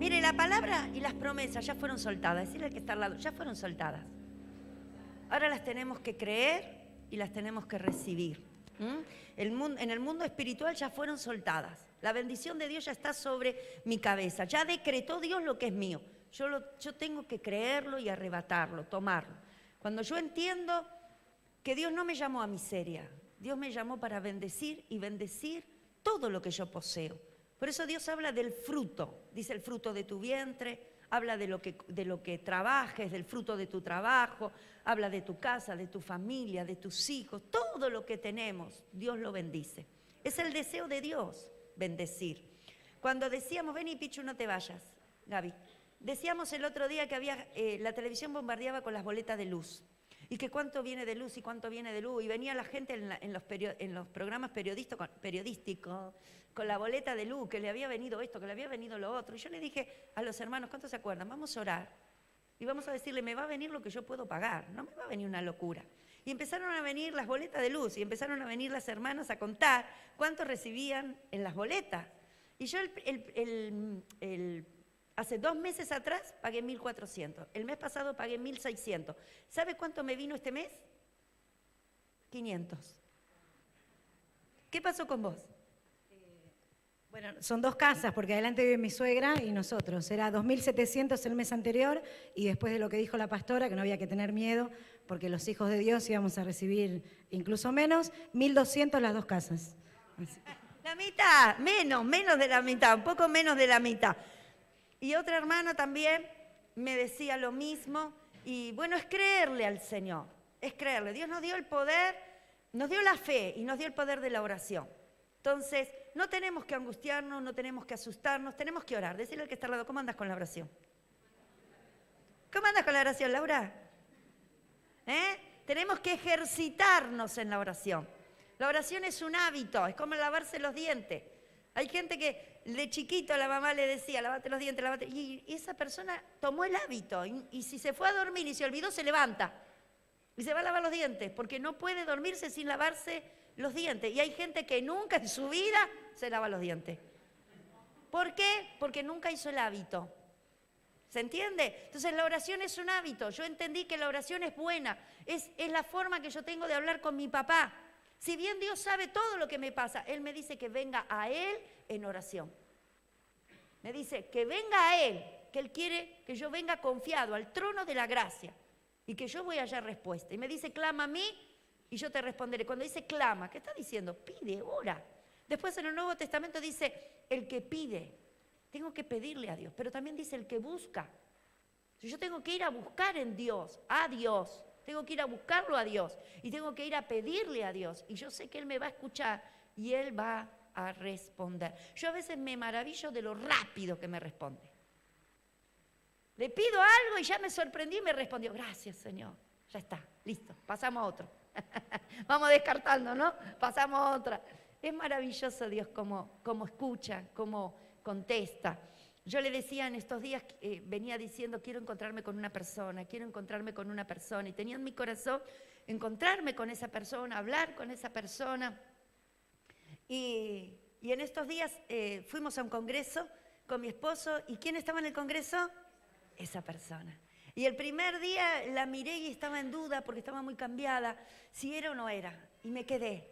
Mire, la palabra y las promesas ya fueron soltadas. Decirle al que está al lado, ya fueron soltadas. Ahora las tenemos que creer y las tenemos que recibir. En el mundo espiritual ya fueron soltadas. La bendición de Dios ya está sobre mi cabeza. Ya decretó Dios lo que es mío. Yo tengo que creerlo y arrebatarlo, tomarlo. Cuando yo entiendo que Dios no me llamó a miseria, Dios me llamó para bendecir y bendecir todo lo que yo poseo. Por eso Dios habla del fruto, dice el fruto de tu vientre, habla de lo que trabajes, del fruto de tu trabajo, habla de tu casa, de tu familia, de tus hijos, todo lo que tenemos, Dios lo bendice. Es el deseo de Dios, bendecir. Cuando decíamos, ven y Pichu, no te vayas, Gaby, decíamos el otro día que había, la televisión bombardeaba con las boletas de luz. Y que cuánto viene de luz y cuánto viene de luz. Y venía la gente en los programas periodísticos con la boleta de luz, que le había venido esto, que le había venido lo otro. Y yo le dije a los hermanos, ¿cuántos se acuerdan? Vamos a orar. Y vamos a decirle, me va a venir lo que yo puedo pagar. No me va a venir una locura. Y empezaron a venir las boletas de luz. Y empezaron a venir las hermanas a contar cuánto recibían en las boletas. Y yo hace 2 meses atrás pagué 1.400. El mes pasado pagué 1.600. ¿Sabe cuánto me vino este mes? 500. ¿Qué pasó con vos? Bueno, son 2 casas, porque adelante vive mi suegra y nosotros. Era 2.700 el mes anterior y después de lo que dijo la pastora, que no había que tener miedo, porque los hijos de Dios íbamos a recibir incluso menos, 1.200 las 2 casas. Así. La mitad, menos de la mitad, un poco menos de la mitad. Y otra hermana también me decía lo mismo. Y bueno, es creerle al Señor, es creerle. Dios nos dio el poder, nos dio la fe y nos dio el poder de la oración. Entonces, no tenemos que angustiarnos, no tenemos que asustarnos, tenemos que orar. Decirle al que está al lado, ¿cómo andas con la oración? ¿Cómo andas con la oración, Laura? Tenemos que ejercitarnos en la oración. La oración es un hábito, es como lavarse los dientes. Hay gente que de chiquito la mamá le decía, lávate los dientes, lávate. Y esa persona tomó el hábito y si se fue a dormir y se olvidó, se levanta. Y se va a lavar los dientes, porque no puede dormirse sin lavarse los dientes. Y hay gente que nunca en su vida se lava los dientes. ¿Por qué? Porque nunca hizo el hábito. ¿Se entiende? Entonces la oración es un hábito. Yo entendí que la oración es buena. Es la forma que yo tengo de hablar con mi papá. Si bien Dios sabe todo lo que me pasa, Él me dice que venga a Él en oración. Me dice que venga a Él, que Él quiere que yo venga confiado al trono de la gracia y que yo voy a hallar respuesta. Y me dice, clama a mí y yo te responderé. Cuando dice clama, ¿qué está diciendo? Pide, ora. Después en el Nuevo Testamento dice, el que pide, tengo que pedirle a Dios, pero también dice el que busca. Yo tengo que ir a buscar en Dios, a Dios. Tengo que ir a buscarlo a Dios y tengo que ir a pedirle a Dios. Y yo sé que Él me va a escuchar y Él va a responder. Yo a veces me maravillo de lo rápido que me responde. Le pido algo y ya me sorprendí y me respondió, gracias Señor. Ya está, listo, pasamos a otro. Vamos descartando, ¿no? Pasamos a otra. Es maravilloso Dios cómo escucha, cómo contesta. Yo le decía en estos días, venía diciendo, quiero encontrarme con una persona, y tenía en mi corazón encontrarme con esa persona, hablar con esa persona. Y en estos días fuimos a un congreso con mi esposo, ¿y quién estaba en el congreso? Esa persona. Y el primer día la miré y estaba en duda porque estaba muy cambiada, si era o no era, y me quedé.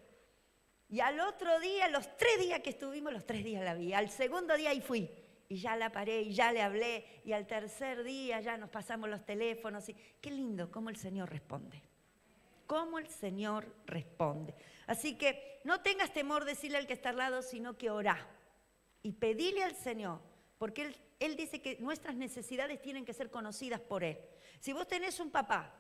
Y al otro día, los 3 días que estuvimos, los 3 días la vi, al segundo día ahí fui. Y ya la paré y ya le hablé y al tercer día ya nos pasamos los teléfonos. Qué lindo cómo el Señor responde. Cómo el Señor responde. Así que no tengas temor de decirle al que está al lado, sino que orá. Y pedile al Señor, porque Él dice que nuestras necesidades tienen que ser conocidas por Él. Si vos tenés un papá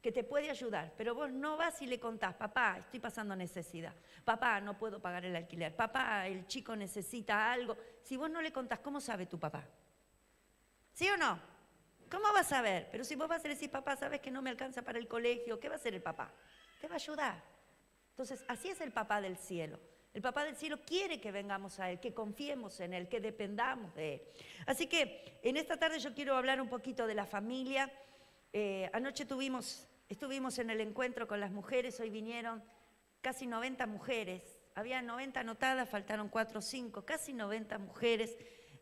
que te puede ayudar, pero vos no vas y le contás, papá, estoy pasando necesidad, papá, no puedo pagar el alquiler, papá, el chico necesita algo. Si vos no le contás, ¿cómo sabe tu papá? ¿Sí o no? ¿Cómo vas a saber? Pero si vos vas a decir, papá, ¿sabes que no me alcanza para el colegio? ¿Qué va a hacer el papá? Te va a ayudar. Entonces, así es el papá del cielo. El papá del cielo quiere que vengamos a Él, que confiemos en Él, que dependamos de Él. Así que en esta tarde yo quiero hablar un poquito de la familia. Anoche estuvimos en el encuentro con las mujeres, hoy vinieron casi 90 mujeres. Había 90 anotadas, faltaron 4 o 5, casi 90 mujeres.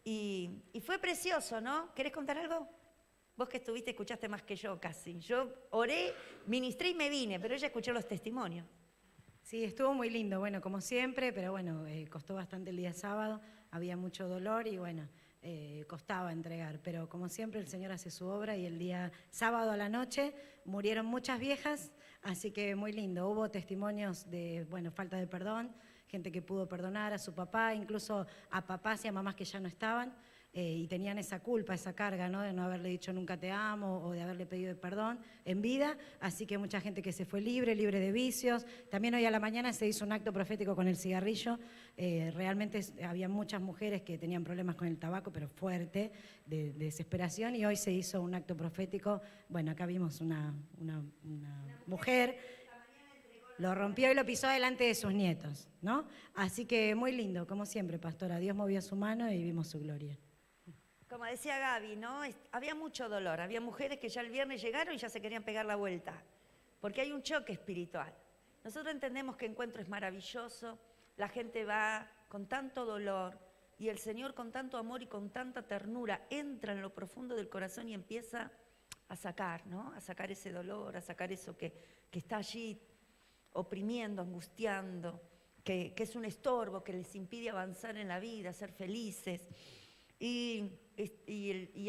Y fue precioso, ¿no? ¿Querés contar algo? Vos que estuviste, escuchaste más que yo casi. Yo oré, ministré y me vine, pero ella escuchó los testimonios. Sí, estuvo muy lindo, bueno, como siempre, pero bueno, costó bastante el día sábado, había mucho dolor y bueno, costaba entregar, pero como siempre el Señor hace su obra y el día sábado a la noche murieron muchas viejas, así que muy lindo, hubo testimonios de, bueno, falta de perdón, gente que pudo perdonar a su papá, incluso a papás y a mamás que ya no estaban, y tenían esa culpa, esa carga, ¿no? De no haberle dicho nunca te amo o de haberle pedido perdón en vida, así que mucha gente que se fue libre de vicios. También hoy a la mañana se hizo un acto profético con el cigarrillo, realmente había muchas mujeres que tenían problemas con el tabaco, pero fuerte, de desesperación, y hoy se hizo un acto profético. Bueno, acá vimos una mujer, lo rompió y lo pisó delante de sus nietos, ¿no? Así que muy lindo, como siempre, pastora, Dios movió su mano y vimos su gloria. Como decía Gaby, ¿no? Había mucho dolor, había mujeres que ya el viernes llegaron y ya se querían pegar la vuelta, porque hay un choque espiritual. Nosotros entendemos que Encuentro es maravilloso, la gente va con tanto dolor y el Señor con tanto amor y con tanta ternura entra en lo profundo del corazón y empieza a sacar, ¿no? A sacar ese dolor, a sacar eso que está allí oprimiendo, angustiando, que es un estorbo, que les impide avanzar en la vida, ser felices. Y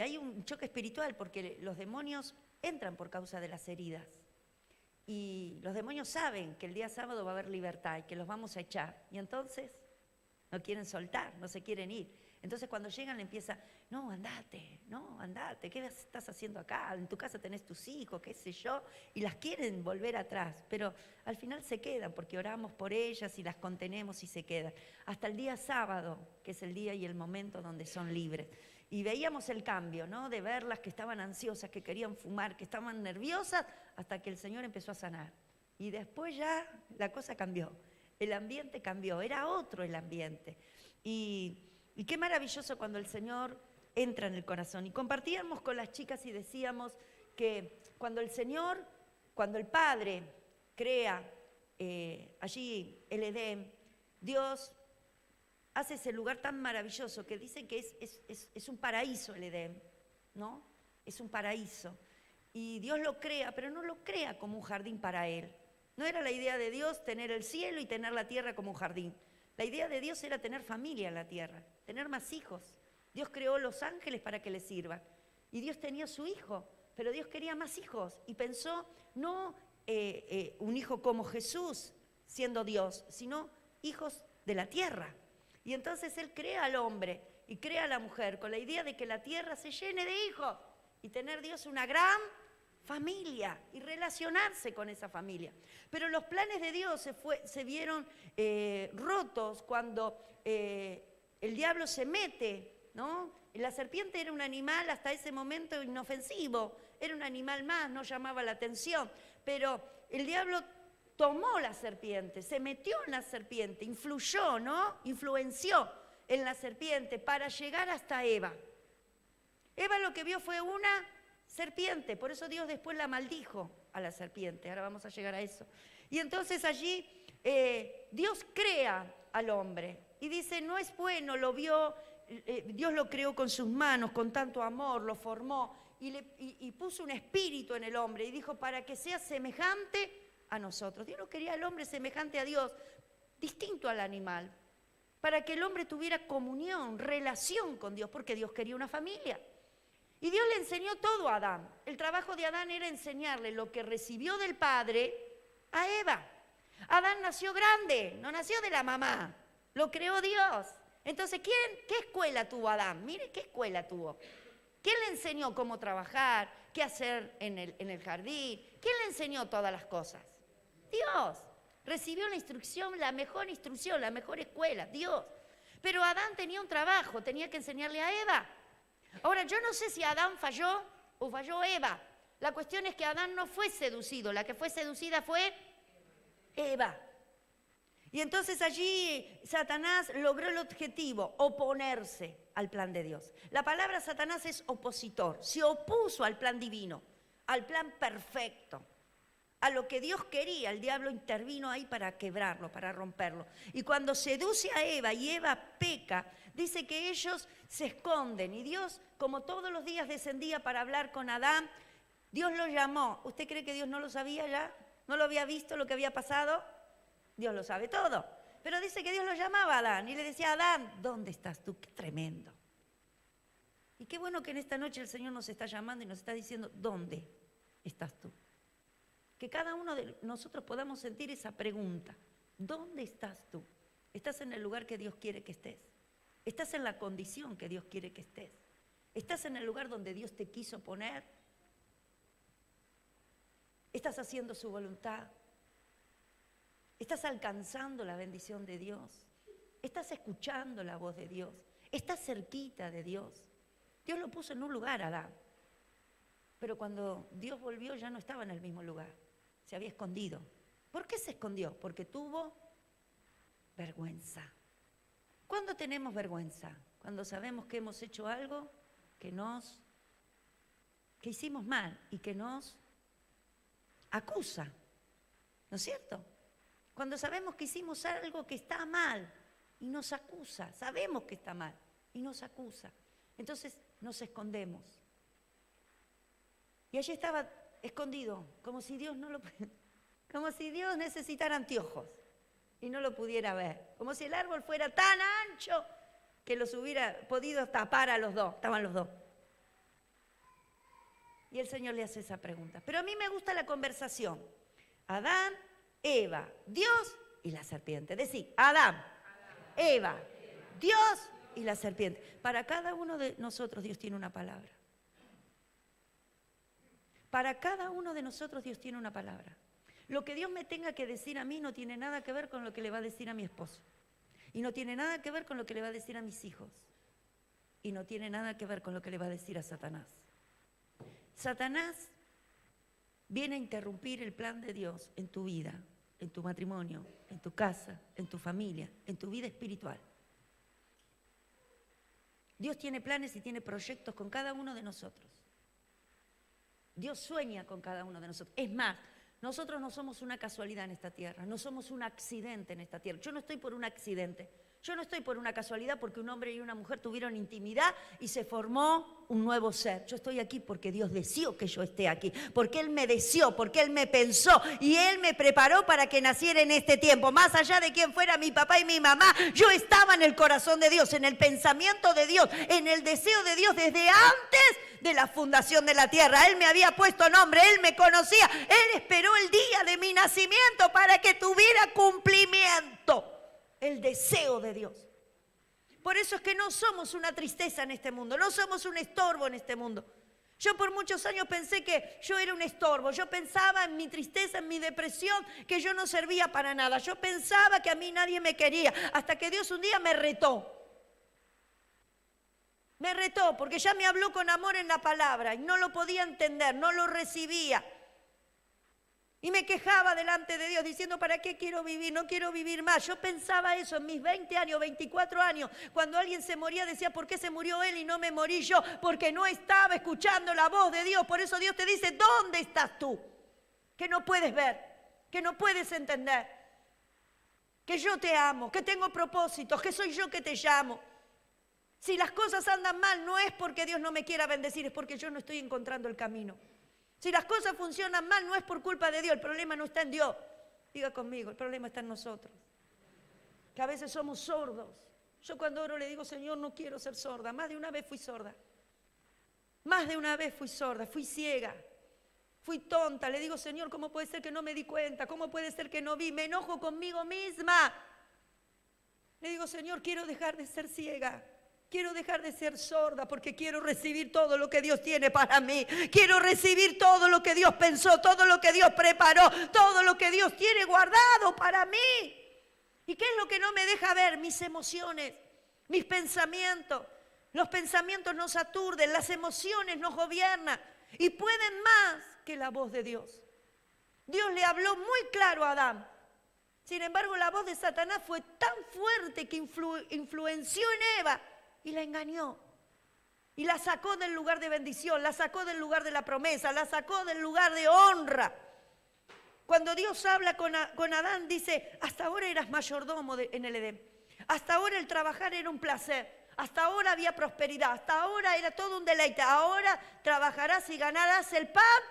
hay un choque espiritual porque los demonios entran por causa de las heridas. Y los demonios saben que el día sábado va a haber libertad y que los vamos a echar. Y entonces no quieren soltar, no se quieren ir. Entonces cuando llegan le empieza, no, andate, ¿qué estás haciendo acá? En tu casa tenés tus hijos, qué sé yo, y las quieren volver atrás, pero al final se quedan porque oramos por ellas y las contenemos y se quedan. Hasta el día sábado, que es el día y el momento donde son libres. Y veíamos el cambio, ¿no? De verlas que estaban ansiosas, que querían fumar, que estaban nerviosas, hasta que el Señor empezó a sanar. Y después ya la cosa cambió, el ambiente cambió, era otro el ambiente. Y qué maravilloso cuando el Señor entra en el corazón. Y compartíamos con las chicas y decíamos que cuando el Padre crea allí el Edén, Dios hace ese lugar tan maravilloso que dicen que es un paraíso el Edén, ¿no? Es un paraíso. Y Dios lo crea, pero no lo crea como un jardín para Él. No era la idea de Dios tener el cielo y tener la tierra como un jardín. La idea de Dios era tener familia en la tierra, tener más hijos. Dios creó los ángeles para que le sirvan. Y Dios tenía su hijo, pero Dios quería más hijos. Y pensó no un hijo como Jesús, siendo Dios, sino hijos de la tierra. Y entonces Él crea al hombre y crea a la mujer con la idea de que la tierra se llene de hijos y tener Dios una gran familia y relacionarse con esa familia. Pero los planes de Dios se vieron rotos cuando el diablo se mete, ¿no? La serpiente era un animal hasta ese momento inofensivo, era un animal más, no llamaba la atención, pero el diablo tomó la serpiente, se metió en la serpiente, influyó, ¿no? Influenció en la serpiente para llegar hasta Eva. Eva lo que vio fue una serpiente, por eso Dios después la maldijo a la serpiente, ahora vamos a llegar a eso. Y entonces allí Dios crea al hombre y dice, no es bueno, lo vio, Dios lo creó con sus manos, con tanto amor, lo formó y puso un espíritu en el hombre y dijo, para que sea semejante a nosotros. Dios no quería al hombre semejante a Dios, distinto al animal, para que el hombre tuviera comunión, relación con Dios, porque Dios quería una familia. Y Dios le enseñó todo a Adán. El trabajo de Adán era enseñarle lo que recibió del Padre a Eva. Adán nació grande, no nació de la mamá, lo creó Dios. Entonces, ¿qué escuela tuvo Adán? Mire, ¿qué escuela tuvo? ¿Quién le enseñó cómo trabajar, qué hacer en el jardín? ¿Quién le enseñó todas las cosas? Dios. Recibió la instrucción, la mejor escuela, Dios. Pero Adán tenía un trabajo, tenía que enseñarle a Eva. Ahora, yo no sé si Adán falló o falló Eva. La cuestión es que Adán no fue seducido, la que fue seducida fue Eva. Y entonces allí Satanás logró el objetivo, oponerse al plan de Dios. La palabra Satanás es opositor, se opuso al plan divino, al plan perfecto, a lo que Dios quería. El diablo intervino ahí para quebrarlo, para romperlo. Y cuando seduce a Eva y Eva peca, dice que ellos se esconden y Dios, como todos los días descendía para hablar con Adán, Dios lo llamó. ¿Usted cree que Dios no lo sabía ya? ¿No lo había visto lo que había pasado? Dios lo sabe todo. Pero dice que Dios lo llamaba a Adán y le decía, Adán, ¿dónde estás tú? Qué tremendo. Y qué bueno que en esta noche el Señor nos está llamando y nos está diciendo, ¿dónde estás tú? Que cada uno de nosotros podamos sentir esa pregunta. ¿Dónde estás tú? ¿Estás en el lugar que Dios quiere que estés? ¿Estás en la condición que Dios quiere que estés? ¿Estás en el lugar donde Dios te quiso poner? ¿Estás haciendo su voluntad? ¿Estás alcanzando la bendición de Dios? ¿Estás escuchando la voz de Dios? ¿Estás cerquita de Dios? Dios lo puso en un lugar, Adán. Pero cuando Dios volvió ya no estaba en el mismo lugar. Se había escondido. ¿Por qué se escondió? Porque tuvo vergüenza. ¿Cuándo tenemos vergüenza? Cuando sabemos que hemos hecho algo que hicimos mal y que nos acusa. ¿No es cierto? Cuando sabemos que hicimos algo que está mal y nos acusa. Sabemos que está mal y nos acusa. Entonces nos escondemos. Y allí estaba escondido, como si Dios necesitara anteojos y no lo pudiera ver. Como si el árbol fuera tan ancho que los hubiera podido tapar a los dos. Estaban los dos. Y el Señor le hace esa pregunta. Pero a mí me gusta la conversación. Adán, Eva, Dios y la serpiente. Decir, Adán, Eva, Dios y la serpiente. Para cada uno de nosotros Dios tiene una palabra. Para cada uno de nosotros Dios tiene una palabra. Lo que Dios me tenga que decir a mí no tiene nada que ver con lo que le va a decir a mi esposo. Y no tiene nada que ver con lo que le va a decir a mis hijos. Y no tiene nada que ver con lo que le va a decir a Satanás. Satanás viene a interrumpir el plan de Dios en tu vida, en tu matrimonio, en tu casa, en tu familia, en tu vida espiritual. Dios tiene planes y tiene proyectos con cada uno de nosotros. Dios sueña con cada uno de nosotros. Es más, nosotros no somos una casualidad en esta tierra, no somos un accidente en esta tierra. Yo no estoy por un accidente, yo no estoy por una casualidad porque un hombre y una mujer tuvieron intimidad y se formó un nuevo ser. Yo estoy aquí porque Dios deseó que yo esté aquí, porque Él me deseó, porque Él me pensó y Él me preparó para que naciera en este tiempo. Más allá de quién fuera mi papá y mi mamá, yo estaba en el corazón de Dios, en el pensamiento de Dios, en el deseo de Dios desde antes de la fundación de la tierra. Él me había puesto nombre, Él me conocía, Él esperó el día de mi nacimiento para que tuviera cumplimiento el deseo de Dios. Por eso es que no somos una tristeza en este mundo, no somos un estorbo en este mundo. Yo por muchos años pensé que yo era un estorbo, yo pensaba en mi tristeza, en mi depresión, que yo no servía para nada. Yo pensaba que a mí nadie me quería, hasta que Dios un día me retó. Me retó porque ya me habló con amor en la palabra y no lo podía entender, no lo recibía. Y me quejaba delante de Dios diciendo, ¿para qué quiero vivir? No quiero vivir más. Yo pensaba eso en mis 20 años, 24 años. Cuando alguien se moría decía, ¿por qué se murió él y no me morí yo? Porque no estaba escuchando la voz de Dios. Por eso Dios te dice, ¿dónde estás tú? Que no puedes ver, que no puedes entender. Que yo te amo, que tengo propósitos, que soy yo que te llamo. Si las cosas andan mal, no es porque Dios no me quiera bendecir, es porque yo no estoy encontrando el camino. Si las cosas funcionan mal, no es por culpa de Dios, el problema no está en Dios. Diga conmigo, el problema está en nosotros. Que a veces somos sordos. Yo cuando oro le digo, Señor, no quiero ser sorda. Más de una vez fui sorda. Más de una vez fui sorda, fui ciega. Fui tonta. Le digo, Señor, ¿cómo puede ser que no me di cuenta? ¿Cómo puede ser que no vi? Me enojo conmigo misma. Le digo, Señor, quiero dejar de ser ciega. Quiero dejar de ser sorda porque quiero recibir todo lo que Dios tiene para mí. Quiero recibir todo lo que Dios pensó, todo lo que Dios preparó, todo lo que Dios tiene guardado para mí. ¿Y qué es lo que no me deja ver? Mis emociones, mis pensamientos. Los pensamientos nos aturden, las emociones nos gobiernan y pueden más que la voz de Dios. Dios le habló muy claro a Adán. Sin embargo, la voz de Satanás fue tan fuerte que influenció en Eva y la engañó. Y la sacó del lugar de bendición, la sacó del lugar de la promesa, la sacó del lugar de honra. Cuando Dios habla con Adán, dice, hasta ahora eras mayordomo en el Edén. Hasta ahora el trabajar era un placer. Hasta ahora había prosperidad, hasta ahora era todo un deleite. Ahora trabajarás y ganarás el pan.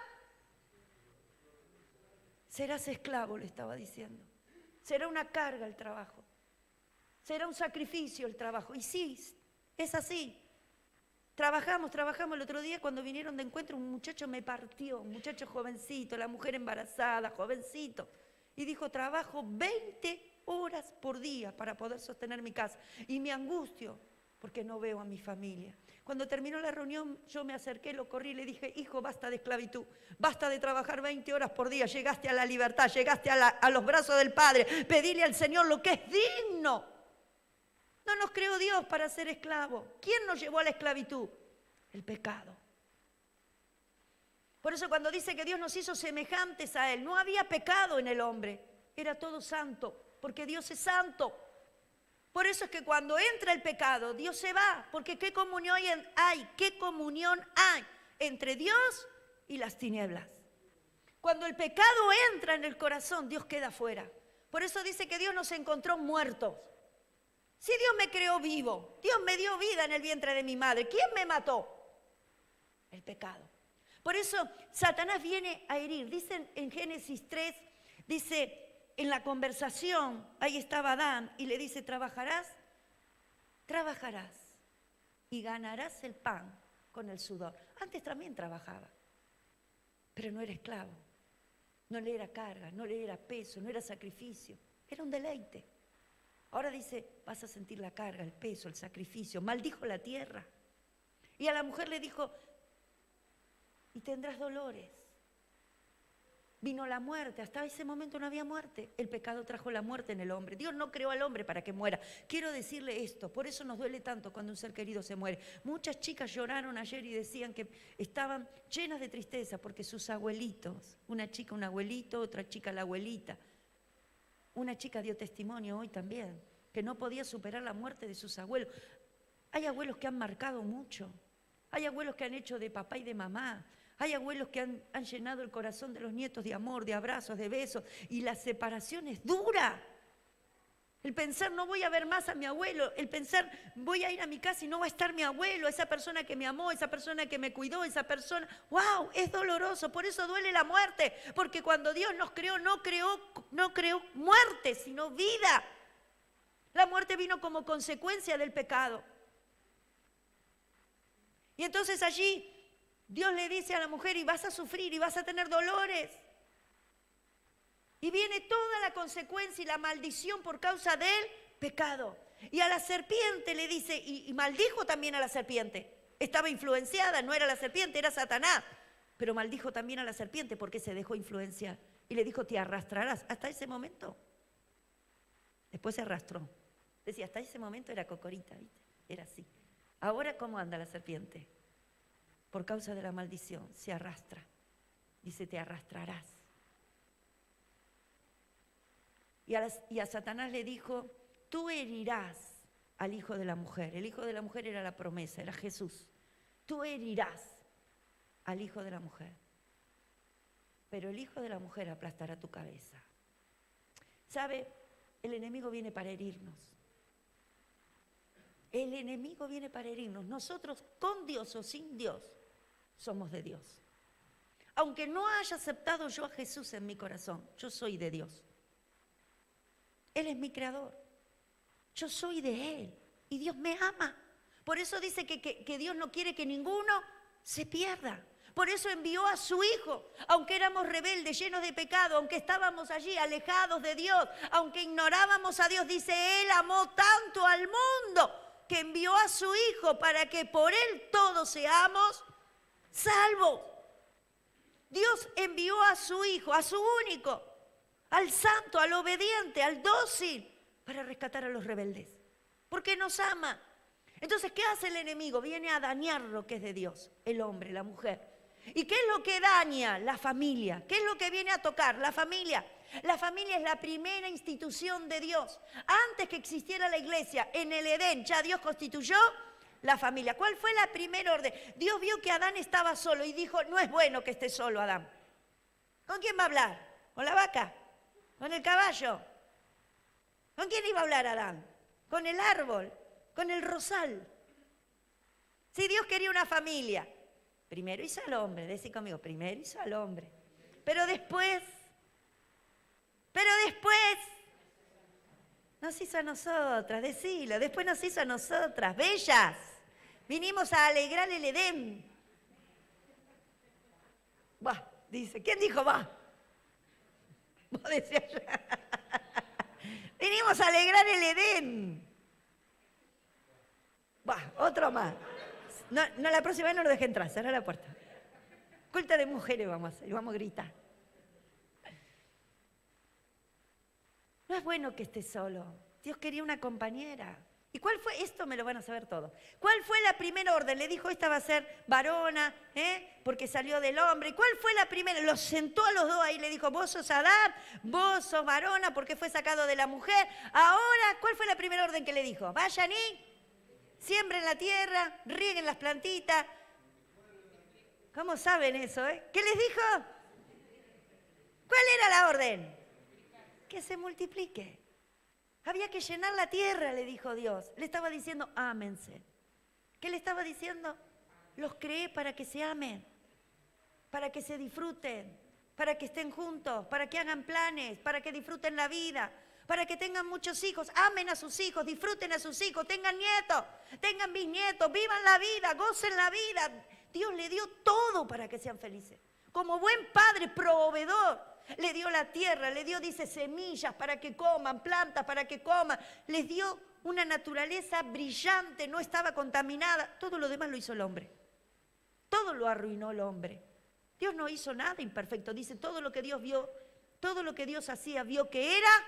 Serás esclavo, le estaba diciendo. Será una carga el trabajo. Será un sacrificio el trabajo. Y sí, es así. Trabajamos. El otro día cuando vinieron de encuentro, un muchacho me partió, un muchacho jovencito, la mujer embarazada, jovencito. Y dijo, trabajo 20 horas por día para poder sostener mi casa. Y me angustio porque no veo a mi familia. Cuando terminó la reunión, yo me acerqué, lo corrí y le dije, hijo, basta de esclavitud, basta de trabajar 20 horas por día, llegaste a la libertad, llegaste a los brazos del Padre, pedile al Señor lo que es digno. No nos creó Dios para ser esclavos. ¿Quién nos llevó a la esclavitud? El pecado. Por eso cuando dice que Dios nos hizo semejantes a Él, no había pecado en el hombre, era todo santo, porque Dios es santo. Por eso es que cuando entra el pecado, Dios se va, porque ¿qué comunión hay? ¿Qué comunión hay entre Dios y las tinieblas? Cuando el pecado entra en el corazón, Dios queda fuera. Por eso dice que Dios nos encontró muertos. Si Dios me creó vivo, Dios me dio vida en el vientre de mi madre, ¿quién me mató? El pecado. Por eso Satanás viene a herir. Dicen en Génesis 3, dice, en la conversación, ahí estaba Adán y le dice, trabajarás y ganarás el pan con el sudor. Antes también trabajaba, pero no era esclavo, no le era carga, no le era peso, no era sacrificio, era un deleite. Ahora dice, vas a sentir la carga, el peso, el sacrificio. Maldijo la tierra. Y a la mujer le dijo, y tendrás dolores. Vino la muerte, hasta ese momento no había muerte. El pecado trajo la muerte en el hombre. Dios no creó al hombre para que muera. Quiero decirle esto, por eso nos duele tanto cuando un ser querido se muere. Muchas chicas lloraron ayer y decían que estaban llenas de tristeza porque sus abuelitos, una chica un abuelito, otra chica la abuelita, una chica dio testimonio hoy también, que no podía superar la muerte de sus abuelos. Hay abuelos que han marcado mucho, hay abuelos que han hecho de papá y de mamá. Hay abuelos que han llenado el corazón de los nietos de amor, de abrazos, de besos, y la separación es dura. El pensar no voy a ver más a mi abuelo, el pensar voy a ir a mi casa y no va a estar mi abuelo, esa persona que me amó, esa persona que me cuidó, esa persona, ¡wow! Es doloroso, por eso duele la muerte, porque cuando Dios nos creó, no creó muerte, sino vida. La muerte vino como consecuencia del pecado. Y entonces allí Dios le dice a la mujer, y vas a sufrir, y vas a tener dolores. Y viene toda la consecuencia y la maldición por causa del pecado. Y a la serpiente le dice, y maldijo también a la serpiente. Estaba influenciada, no era la serpiente, era Satanás. Pero maldijo también a la serpiente porque se dejó influenciar. Y le dijo, te arrastrarás. Hasta ese momento. Después se arrastró. Decía, hasta ese momento era cocorita, ¿viste? Era así. Ahora, ¿cómo anda la serpiente? Por causa de la maldición, se arrastra. Dice, te arrastrarás. Y a Satanás le dijo, tú herirás al hijo de la mujer. El hijo de la mujer era la promesa, era Jesús. Tú herirás al hijo de la mujer. Pero el hijo de la mujer aplastará tu cabeza. ¿Sabe? El enemigo viene para herirnos. El enemigo viene para herirnos. Nosotros, con Dios o sin Dios, somos de Dios. Aunque no haya aceptado yo a Jesús en mi corazón, yo soy de Dios. Él es mi creador. Yo soy de Él. Y Dios me ama. Por eso dice que Dios no quiere que ninguno se pierda. Por eso envió a su Hijo. Aunque éramos rebeldes, llenos de pecado, aunque estábamos allí alejados de Dios, aunque ignorábamos a Dios, dice, Él amó tanto al mundo que envió a su Hijo para que por Él todos seamos salvos. Dios envió a su Hijo, a su único, al santo, al obediente, al dócil, para rescatar a los rebeldes, porque nos ama. Entonces, ¿qué hace el enemigo? Viene a dañar lo que es de Dios, el hombre, la mujer. ¿Y qué es lo que daña? La familia. ¿Qué es lo que viene a tocar? La familia. La familia es la primera institución de Dios. Antes que existiera la iglesia, en el Edén ya Dios constituyó la familia. ¿Cuál fue la primera orden? Dios vio que Adán estaba solo y dijo, no es bueno que esté solo Adán. ¿Con quién va a hablar? ¿Con la vaca? ¿Con el caballo? ¿Con quién iba a hablar Adán? Con el árbol, con el rosal. Si Dios quería una familia, primero hizo al hombre, decí conmigo, primero hizo al hombre. Pero después nos hizo a nosotras, decilo, después nos hizo a nosotras, bellas. Vinimos a alegrar el Edén. Va, dice, ¿quién dijo va? Vos decías yo. Vinimos a alegrar el Edén. Va, otro más. No, la próxima vez no lo deje entrar, cerrá la puerta. Culto de mujeres vamos a hacer, vamos a gritar. No es bueno que esté solo. Dios quería una compañera. ¿Y cuál fue? Esto me lo van a saber todos. ¿Cuál fue la primera orden? Le dijo, esta va a ser varona, porque salió del hombre. ¿Y cuál fue la primera? Los sentó a los dos ahí, le dijo, vos sos Adán, vos sos varona, porque fue sacado de la mujer. Ahora, ¿cuál fue la primera orden que le dijo? Vayan y siembren la tierra, rieguen las plantitas. ¿Cómo saben eso, ¿Qué les dijo? ¿Cuál era la orden? Que se multiplique. Había que llenar la tierra, le dijo Dios. Le estaba diciendo, ámense. ¿Qué le estaba diciendo? Los creé para que se amen, para que se disfruten, para que estén juntos, para que hagan planes, para que disfruten la vida, para que tengan muchos hijos, amen a sus hijos, disfruten a sus hijos, tengan nietos, tengan bisnietos, vivan la vida, gocen la vida. Dios le dio todo para que sean felices. Como buen padre, proveedor. Le dio la tierra, le dio, dice, semillas para que coman, plantas para que coman. Les dio una naturaleza brillante, no estaba contaminada. Todo lo demás lo hizo el hombre. Todo lo arruinó el hombre. Dios no hizo nada imperfecto. Dice, todo lo que Dios vio, todo lo que Dios hacía, vio que era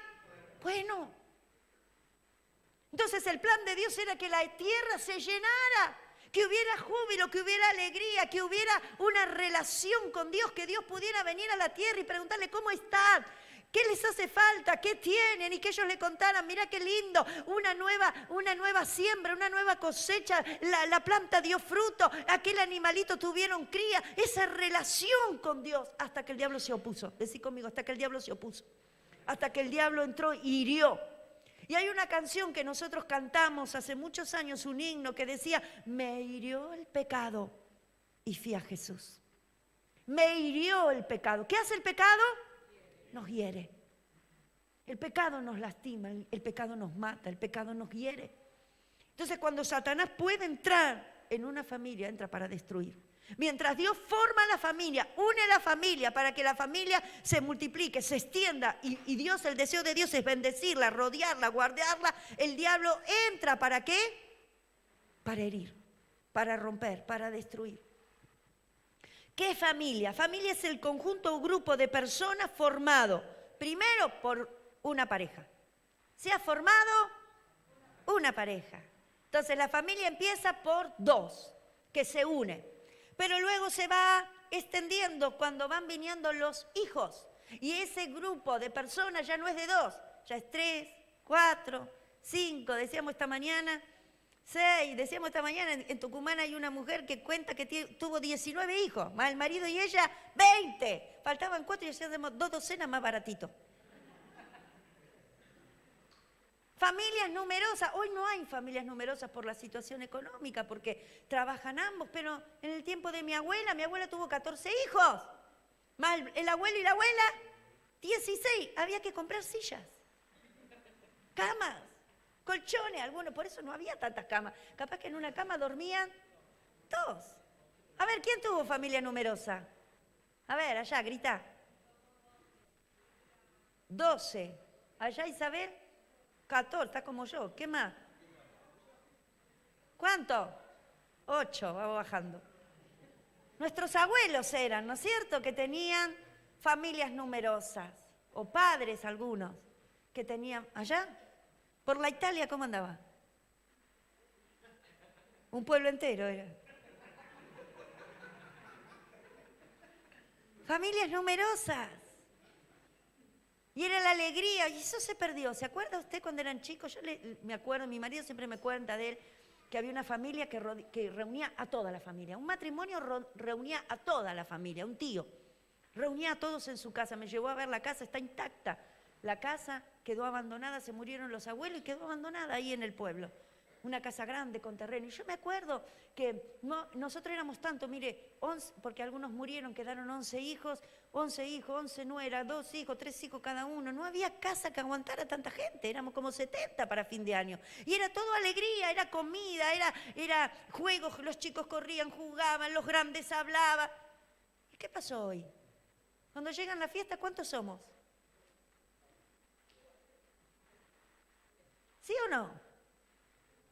bueno. Entonces el plan de Dios era que la tierra se llenara, que hubiera júbilo, que hubiera alegría, que hubiera una relación con Dios, que Dios pudiera venir a la tierra y preguntarle cómo están, qué les hace falta, qué tienen, y que ellos le contaran, mira qué lindo, una nueva siembra, una nueva cosecha, la planta dio fruto, aquel animalito tuvieron cría, esa relación con Dios, hasta que el diablo se opuso. Decí conmigo, hasta que el diablo se opuso, hasta que el diablo entró y hirió. Y hay una canción que nosotros cantamos hace muchos años, un himno que decía, me hirió el pecado y fui a Jesús. Me hirió el pecado. ¿Qué hace el pecado? Nos hiere. El pecado nos lastima, el pecado nos mata, el pecado nos hiere. Entonces cuando Satanás puede entrar en una familia, entra para destruir. Mientras Dios forma la familia, une la familia para que la familia se multiplique, se extienda y Dios, el deseo de Dios es bendecirla, rodearla, guardarla, el diablo entra ¿para qué? Para herir, para romper, para destruir. ¿Qué es familia? Familia es el conjunto o grupo de personas formado primero por una pareja. Se ha formado una pareja. Entonces la familia empieza por dos que se unen. Pero luego se va extendiendo cuando van viniendo los hijos. Y ese grupo de personas ya no es de dos, ya es 3, 4, 5, decíamos esta mañana, 6, decíamos esta mañana, en Tucumán hay una mujer que cuenta que tuvo 19 hijos, más el marido y ella 20. Faltaban 4 y hacíamos 2 docenas más baratito. Familias numerosas. Hoy no hay familias numerosas por la situación económica, porque trabajan ambos, pero en el tiempo de mi abuela tuvo 14 hijos. Más el abuelo y la abuela, 16. Había que comprar sillas, camas, colchones, algunos. Por eso no había tantas camas. Capaz que en una cama dormían 2. A ver, ¿quién tuvo familia numerosa? A ver, allá, grita. 12. Allá, Isabel. 14, está como yo. ¿Qué más? ¿Cuánto? 8, vamos bajando. Nuestros abuelos eran, ¿no es cierto?, que tenían familias numerosas, o padres algunos, que tenían... ¿Allá? ¿Por la Italia cómo andaba? Un pueblo entero era. Familias numerosas. Y era la alegría, y eso se perdió. ¿Se acuerda usted cuando eran chicos? Yo me acuerdo, mi marido siempre me cuenta de él, que había una familia que reunía a toda la familia. Un matrimonio reunía a toda la familia, un tío. Reunía a todos en su casa. Me llevó a ver la casa, está intacta. La casa quedó abandonada, se murieron los abuelos y quedó abandonada ahí en el pueblo. una casa grande con terreno. Y yo me acuerdo que nosotros éramos tantos, mire, 11, porque algunos murieron, quedaron 11 hijos, 11 nueras, 2 hijos, 3 hijos cada uno. No había casa que aguantara tanta gente, éramos como 70 para fin de año. Y era todo alegría, era comida, era juegos, los chicos corrían, jugaban, los grandes hablaban. ¿Y qué pasó hoy? Cuando llegan las fiestas, ¿cuántos somos? ¿Sí o no?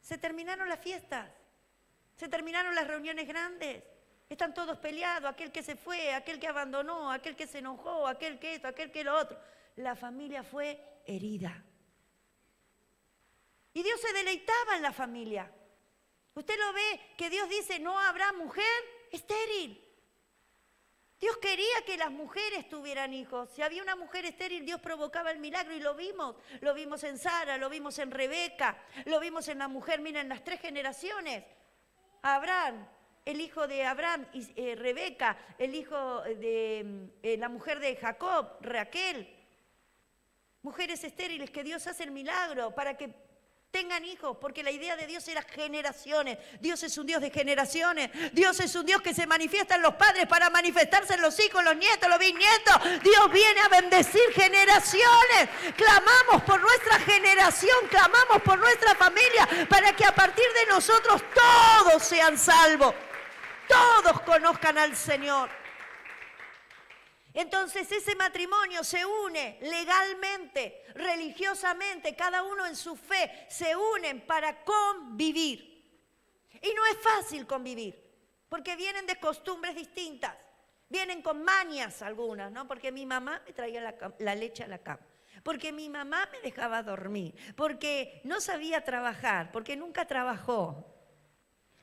Se terminaron las fiestas, se terminaron las reuniones grandes, están todos peleados, aquel que se fue, aquel que abandonó, aquel que se enojó, aquel que esto, aquel que lo otro. La familia fue herida. Y Dios se deleitaba en la familia. Usted lo ve que Dios dice, no habrá mujer estéril. Dios quería que las mujeres tuvieran hijos. Si había una mujer estéril, Dios provocaba el milagro y lo vimos. Lo vimos en Sara, lo vimos en Rebeca, lo vimos en la mujer, miren, las 3 generaciones. Abraham, el hijo de Abraham, y Rebeca, el hijo de la mujer de Jacob, Raquel. Mujeres estériles que Dios hace el milagro para que tengan hijos, porque la idea de Dios era generaciones. Dios es un Dios de generaciones. Dios es un Dios que se manifiesta en los padres para manifestarse en los hijos, los nietos, los bisnietos. Dios viene a bendecir generaciones. Clamamos por nuestra generación, clamamos por nuestra familia, para que a partir de nosotros todos sean salvos, todos conozcan al Señor. Entonces ese matrimonio se une legalmente, religiosamente, cada uno en su fe, se unen para convivir. Y no es fácil convivir, porque vienen de costumbres distintas, vienen con mañas algunas, ¿no? Porque mi mamá me traía la leche a la cama, porque mi mamá me dejaba dormir, porque no sabía trabajar, porque nunca trabajó,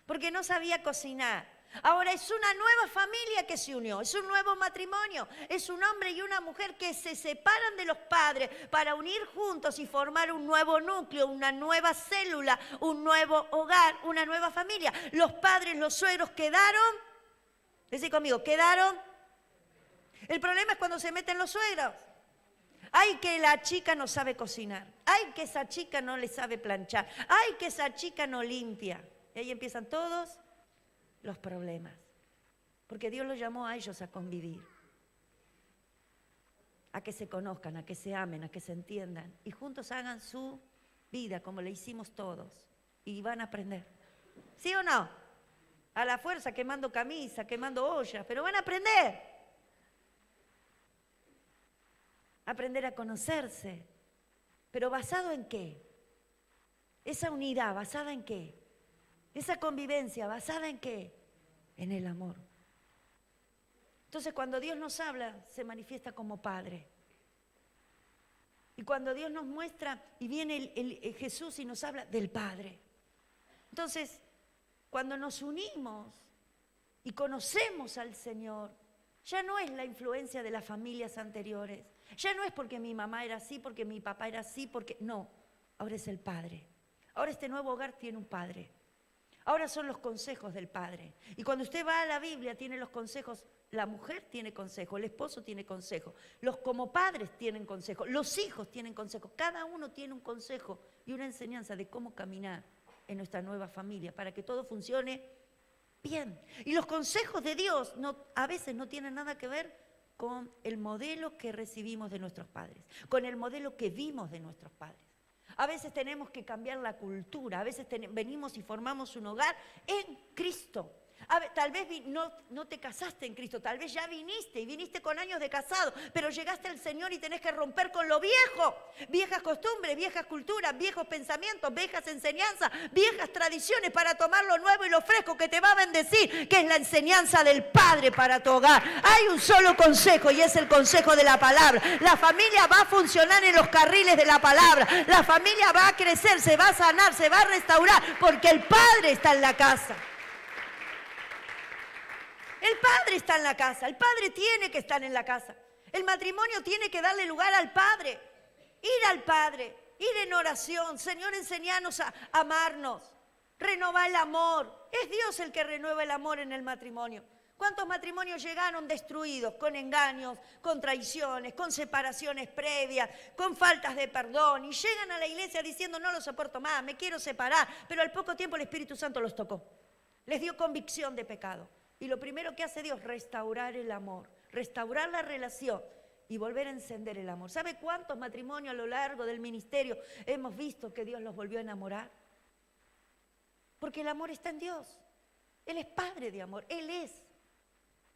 porque no sabía cocinar. Ahora es una nueva familia que se unió, es un nuevo matrimonio, es un hombre y una mujer que se separan de los padres para unir juntos y formar un nuevo núcleo, una nueva célula, un nuevo hogar, una nueva familia. Los padres, los suegros quedaron, decí conmigo, quedaron. El problema es cuando se meten los suegros. Ay, que la chica no sabe cocinar, ay, que esa chica no le sabe planchar, ay, que esa chica no limpia. Y ahí empiezan todos los problemas, porque Dios los llamó a ellos a convivir, a que se conozcan, a que se amen, a que se entiendan y juntos hagan su vida como le hicimos todos y van a aprender. ¿Sí o no? A la fuerza, quemando camisa, quemando ollas, pero van a aprender. Aprender a conocerse, pero ¿basado en qué? Esa unidad, ¿basada en qué? Esa convivencia, ¿basada en qué? En el amor. Entonces, cuando Dios nos habla, se manifiesta como Padre. Y cuando Dios nos muestra, y viene el Jesús y nos habla del Padre. Entonces, cuando nos unimos y conocemos al Señor, ya no es la influencia de las familias anteriores. Ya no es porque mi mamá era así, porque mi papá era así, porque... No, ahora es el Padre. Ahora este nuevo hogar tiene un Padre. Ahora son los consejos del Padre. Y cuando usted va a la Biblia, tiene los consejos. La mujer tiene consejo, el esposo tiene consejo. Los como padres tienen consejo, los hijos tienen consejo. Cada uno tiene un consejo y una enseñanza de cómo caminar en nuestra nueva familia para que todo funcione bien. Y los consejos de Dios a veces no tienen nada que ver con el modelo que recibimos de nuestros padres, con el modelo que vimos de nuestros padres. A veces tenemos que cambiar la cultura, a veces venimos y formamos un hogar en Cristo. Tal vez no te casaste en Cristo, tal vez ya viniste y viniste con años de casado, pero llegaste al Señor y tenés que romper con lo viejo. Viejas costumbres, viejas culturas, viejos pensamientos, viejas enseñanzas, viejas tradiciones para tomar lo nuevo y lo fresco que te va a bendecir, que es la enseñanza del Padre para tu hogar. Hay un solo consejo y es el consejo de la palabra. La familia va a funcionar en los carriles de la palabra. La familia va a crecer, se va a sanar, se va a restaurar, porque el Padre está en la casa. El Padre está en la casa, el Padre tiene que estar en la casa. El matrimonio tiene que darle lugar al Padre, ir al Padre, ir en oración. Señor, enséñanos a amarnos, renovar el amor. Es Dios el que renueva el amor en el matrimonio. ¿Cuántos matrimonios llegaron destruidos con engaños, con traiciones, con separaciones previas, con faltas de perdón? Y llegan a la iglesia diciendo, no lo soporto más, me quiero separar. Pero al poco tiempo el Espíritu Santo los tocó. Les dio convicción de pecado. Y lo primero que hace Dios, restaurar el amor, restaurar la relación y volver a encender el amor. ¿Sabe cuántos matrimonios a lo largo del ministerio hemos visto que Dios los volvió a enamorar? Porque el amor está en Dios. Él es Padre de amor, Él es.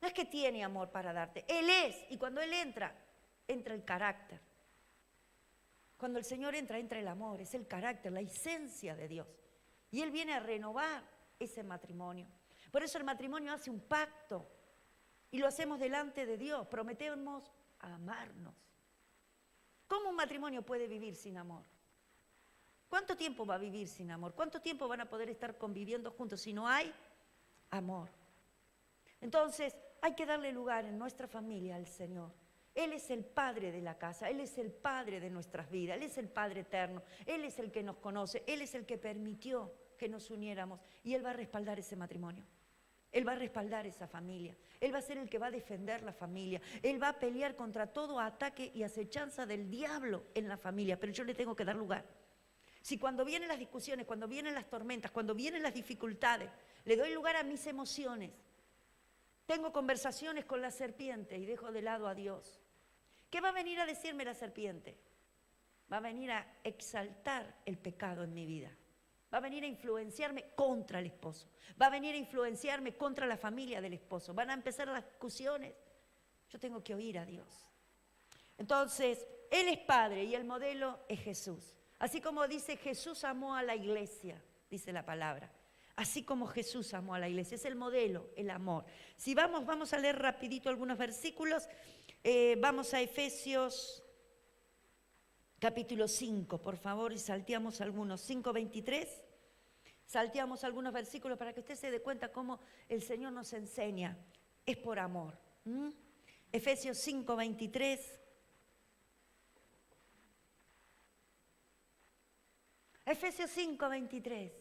No es que tiene amor para darte, Él es. Y cuando Él entra, entra el carácter. Cuando el Señor entra, entra el amor, es el carácter, la esencia de Dios. Y Él viene a renovar ese matrimonio. Por eso el matrimonio hace un pacto y lo hacemos delante de Dios. Prometemos amarnos. ¿Cómo un matrimonio puede vivir sin amor? ¿Cuánto tiempo va a vivir sin amor? ¿Cuánto tiempo van a poder estar conviviendo juntos si no hay amor? Entonces, hay que darle lugar en nuestra familia al Señor. Él es el Padre de la casa, Él es el Padre de nuestras vidas, Él es el Padre eterno, Él es el que nos conoce, Él es el que permitió que nos uniéramos y Él va a respaldar ese matrimonio. Él va a respaldar esa familia, Él va a ser el que va a defender la familia, Él va a pelear contra todo ataque y acechanza del diablo en la familia, pero yo le tengo que dar lugar. Si cuando vienen las discusiones, cuando vienen las tormentas, cuando vienen las dificultades, le doy lugar a mis emociones, tengo conversaciones con la serpiente y dejo de lado a Dios, ¿qué va a venir a decirme la serpiente? Va a venir a exaltar el pecado en mi vida. Va a venir a influenciarme contra el esposo. Va a venir a influenciarme contra la familia del esposo. Van a empezar las discusiones. Yo tengo que oír a Dios. Entonces, Él es Padre y el modelo es Jesús. Así como dice Jesús amó a la iglesia, dice la palabra. Así como Jesús amó a la iglesia. Es el modelo, el amor. Si vamos a leer rapidito algunos versículos. Vamos a Efesios capítulo 5, por favor, y salteamos algunos. 5:23. Salteamos algunos versículos para que usted se dé cuenta cómo el Señor nos enseña. Es por amor. Efesios 5:23. Efesios 5:23.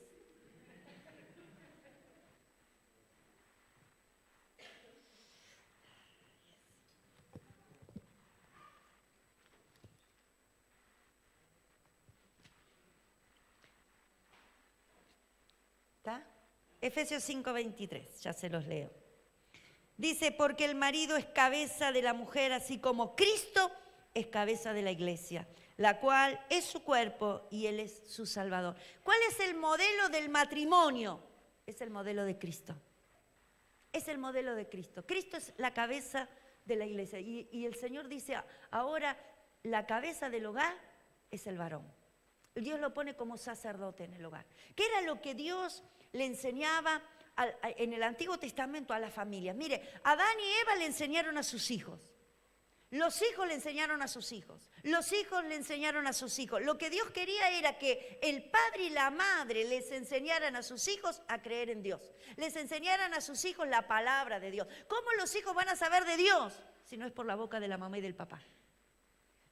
¿Está? Efesios 5:23, ya se los leo. Dice, porque el marido es cabeza de la mujer, así como Cristo es cabeza de la iglesia, la cual es su cuerpo y Él es su Salvador. ¿Cuál es el modelo del matrimonio? Es el modelo de Cristo. Es el modelo de Cristo. Cristo es la cabeza de la iglesia. Y el Señor dice, ahora la cabeza del hogar es el varón. Dios lo pone como sacerdote en el hogar. ¿Qué era lo que Dios le enseñaba en el Antiguo Testamento a las familias? Mire, Adán y Eva le enseñaron a sus hijos. Los hijos le enseñaron a sus hijos. Los hijos le enseñaron a sus hijos. Lo que Dios quería era que el padre y la madre les enseñaran a sus hijos a creer en Dios. Les enseñaran a sus hijos la palabra de Dios. ¿Cómo los hijos van a saber de Dios si no es por la boca de la mamá y del papá?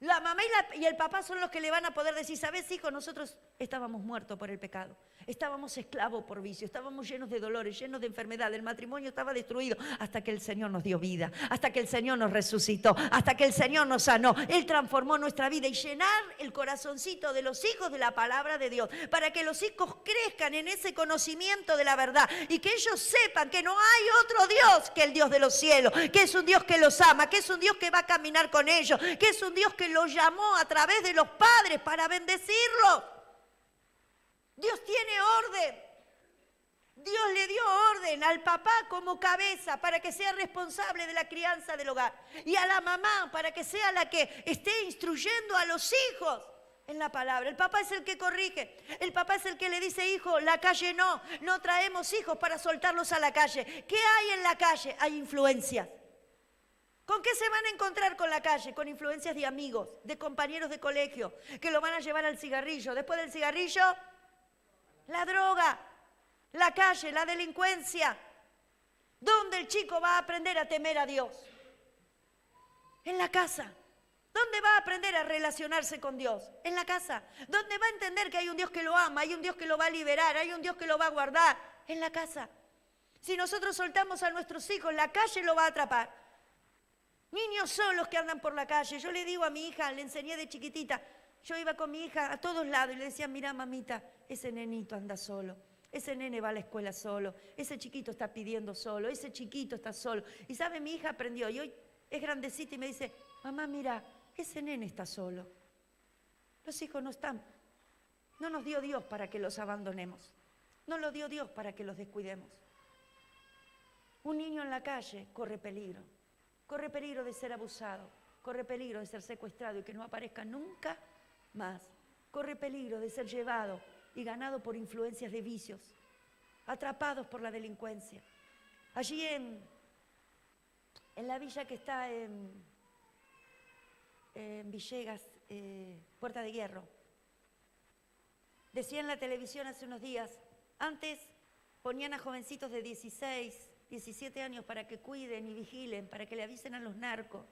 La mamá y el papá son los que le van a poder decir, ¿sabes, hijo? Nosotros estábamos muertos por el pecado, estábamos esclavos por vicio, estábamos llenos de dolores, llenos de enfermedad, el matrimonio estaba destruido hasta que el Señor nos dio vida, hasta que el Señor nos resucitó, hasta que el Señor nos sanó. Él transformó nuestra vida y llenar el corazoncito de los hijos de la palabra de Dios, para que los hijos crezcan en ese conocimiento de la verdad y que ellos sepan que no hay otro Dios que el Dios de los cielos, que es un Dios que los ama, que es un Dios que va a caminar con ellos, que es un Dios que los llamó a través de los padres para bendecirlos. Dios tiene orden. Dios le dio orden al papá como cabeza para que sea responsable de la crianza del hogar y a la mamá para que sea la que esté instruyendo a los hijos en la palabra. El papá es el que corrige, el papá es el que le dice, hijo, la calle no traemos hijos para soltarlos a la calle. ¿Qué hay en la calle? Hay influencias. ¿Con qué se van a encontrar con la calle? Con influencias de amigos, de compañeros de colegio, que lo van a llevar al cigarrillo. Después del cigarrillo, la droga, la calle, la delincuencia. ¿Dónde el chico va a aprender a temer a Dios? En la casa. ¿Dónde va a aprender a relacionarse con Dios? En la casa. ¿Dónde va a entender que hay un Dios que lo ama, hay un Dios que lo va a liberar, hay un Dios que lo va a guardar? En la casa. Si nosotros soltamos a nuestros hijos, la calle lo va a atrapar. Niños solos que andan por la calle. Yo le digo a mi hija, le enseñé de chiquitita, yo iba con mi hija a todos lados y le decía, mira mamita, ese nenito anda solo, ese nene va a la escuela solo, ese chiquito está pidiendo solo, ese chiquito está solo. Y sabe, mi hija aprendió y hoy es grandecita y me dice, mamá, mira, ese nene está solo. Los hijos no están. No nos dio Dios para que los abandonemos. No los dio Dios para que los descuidemos. Un niño en la calle corre peligro de ser abusado, corre peligro de ser secuestrado y que no aparezca nunca más, corre peligro de ser llevado y ganado por influencias de vicios, atrapados por la delincuencia. Allí en la villa que está en Villegas, Puerta de Hierro, decía en la televisión hace unos días, antes ponían a jovencitos de 16, 17 años para que cuiden y vigilen, para que le avisen a los narcos,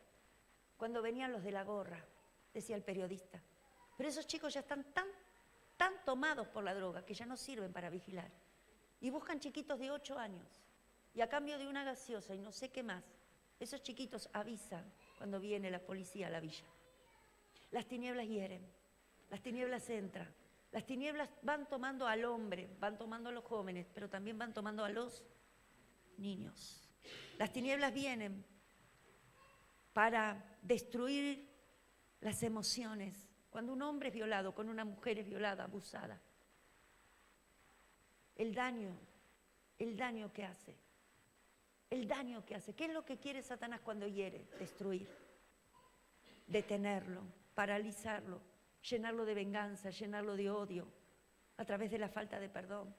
cuando venían los de la gorra, decía el periodista. Pero esos chicos ya están tan tomados por la droga que ya no sirven para vigilar. Y buscan chiquitos de 8 años. Y a cambio de una gaseosa y no sé qué más, esos chiquitos avisan cuando viene la policía a la villa. Las tinieblas hieren, las tinieblas entran, las tinieblas van tomando al hombre, van tomando a los jóvenes, pero también van tomando a los niños. Las tinieblas vienen para destruir las emociones. Cuando un hombre es violado, cuando una mujer es violada, abusada, el daño que hace, ¿qué es lo que quiere Satanás cuando hiere? Destruir, detenerlo, paralizarlo, llenarlo de venganza, llenarlo de odio, a través de la falta de perdón,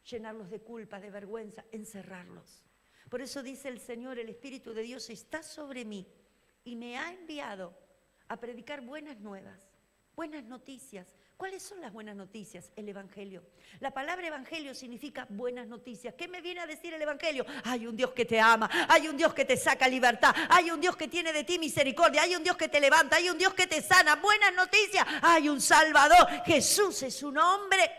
llenarlos de culpa, de vergüenza, encerrarlos. Por eso dice el Señor, el Espíritu de Dios está sobre mí y me ha enviado a predicar buenas nuevas, buenas noticias. ¿Cuáles son las buenas noticias? El Evangelio. La palabra Evangelio significa buenas noticias. ¿Qué me viene a decir el Evangelio? Hay un Dios que te ama, hay un Dios que te saca libertad, hay un Dios que tiene de ti misericordia, hay un Dios que te levanta, hay un Dios que te sana. Buenas noticias, hay un Salvador, Jesús es su nombre.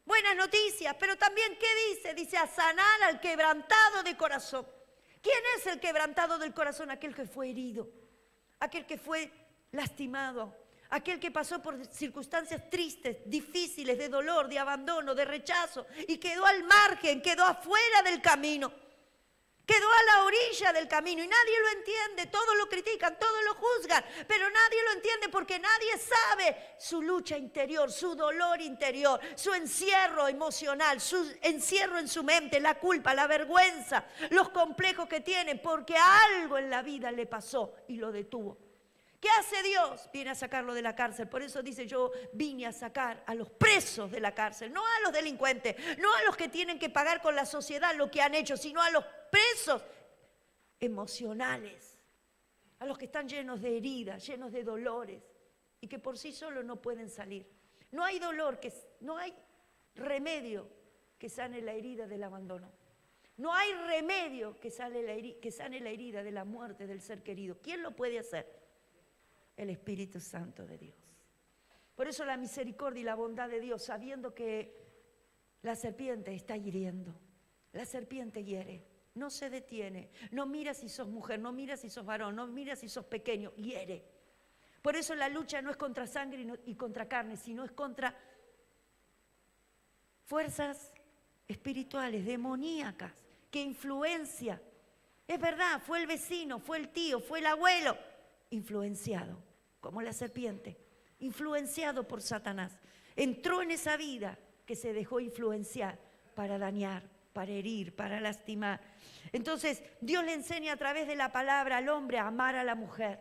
Buenas noticias, pero también, ¿qué dice? Dice a sanar al quebrantado de corazón. ¿Quién es el quebrantado del corazón? Aquel que fue herido, aquel que fue lastimado, aquel que pasó por circunstancias tristes, difíciles, de dolor, de abandono, de rechazo, y quedó al margen, quedó afuera del camino, quedó a la orilla del camino, y nadie lo entiende, todos lo critican, todos lo juzgan, pero nadie lo entiende porque nadie sabe su lucha interior, su dolor interior, su encierro emocional, su encierro en su mente, la culpa, la vergüenza, los complejos que tiene, porque algo en la vida le pasó y lo detuvo. ¿Qué hace Dios? Viene a sacarlo de la cárcel. Por eso dice, yo vine a sacar a los presos de la cárcel, no a los delincuentes, no a los que tienen que pagar con la sociedad lo que han hecho, sino a los presos emocionales, a los que están llenos de heridas, llenos de dolores y que por sí solos no pueden salir. No hay dolor, no hay remedio que sane la herida del abandono. No hay remedio que sane la herida de la muerte del ser querido. ¿Quién lo puede hacer? El Espíritu Santo de Dios. Por eso la misericordia y la bondad de Dios, sabiendo que la serpiente está hiriendo, la serpiente hiere, no se detiene, no mira si sos mujer, no mira si sos varón, no mira si sos pequeño, hiere. Por eso la lucha no es contra sangre y contra carne, sino es contra fuerzas espirituales, demoníacas, que influencia. Es verdad, fue el vecino, fue el tío, fue el abuelo, influenciado, como la serpiente, influenciado por Satanás. Entró en esa vida que se dejó influenciar para dañar, para herir, para lastimar. Entonces, Dios le enseña a través de la palabra al hombre a amar a la mujer.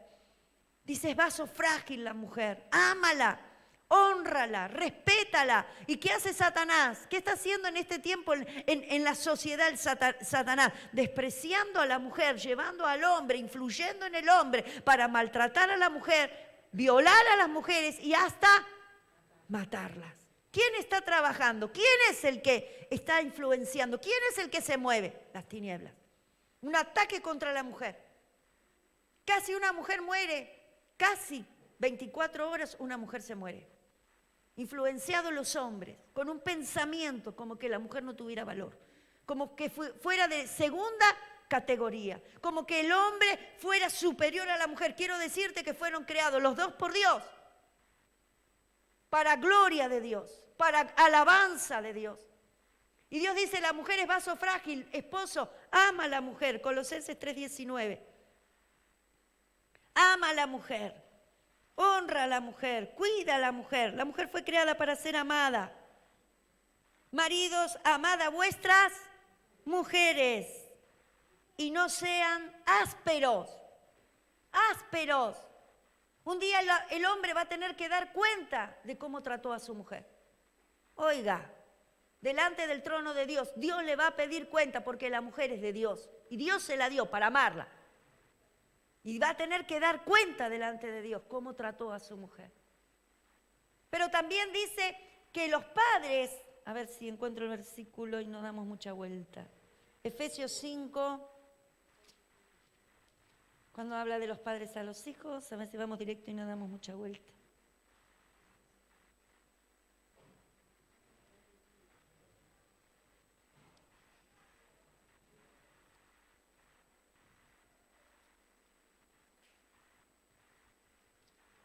Dice, es vaso frágil la mujer, ámala, hónrala, respétala. ¿Y qué hace Satanás? ¿Qué está haciendo en este tiempo en la sociedad el Satanás? Despreciando a la mujer, llevando al hombre, influyendo en el hombre para maltratar a la mujer, violar a las mujeres y hasta matarlas. ¿Quién está trabajando? ¿Quién es el que está influenciando? ¿Quién es el que se mueve? Las tinieblas. Un ataque contra la mujer. Casi una mujer muere, casi 24 horas una mujer se muere. Influenciados los hombres, con un pensamiento como que la mujer no tuviera valor, como que fuera de segunda categoría, como que el hombre fuera superior a la mujer. Quiero decirte que fueron creados los dos por Dios, para gloria de Dios, para alabanza de Dios. Y Dios dice, la mujer es vaso frágil, esposo, ama a la mujer, Colosenses 3:19. Ama a la mujer, honra a la mujer, cuida a la mujer. La mujer fue creada para ser amada. Maridos, amad a vuestras mujeres y no sean ásperos, ásperos. Un día el hombre va a tener que dar cuenta de cómo trató a su mujer. Oiga, delante del trono de Dios, Dios le va a pedir cuenta porque la mujer es de Dios y Dios se la dio para amarla. Y va a tener que dar cuenta delante de Dios cómo trató a su mujer. Pero también dice que los padres, a ver si encuentro el versículo y no damos mucha vuelta. Efesios 5, cuando habla de los padres a los hijos, a ver si vamos directo y no damos mucha vuelta.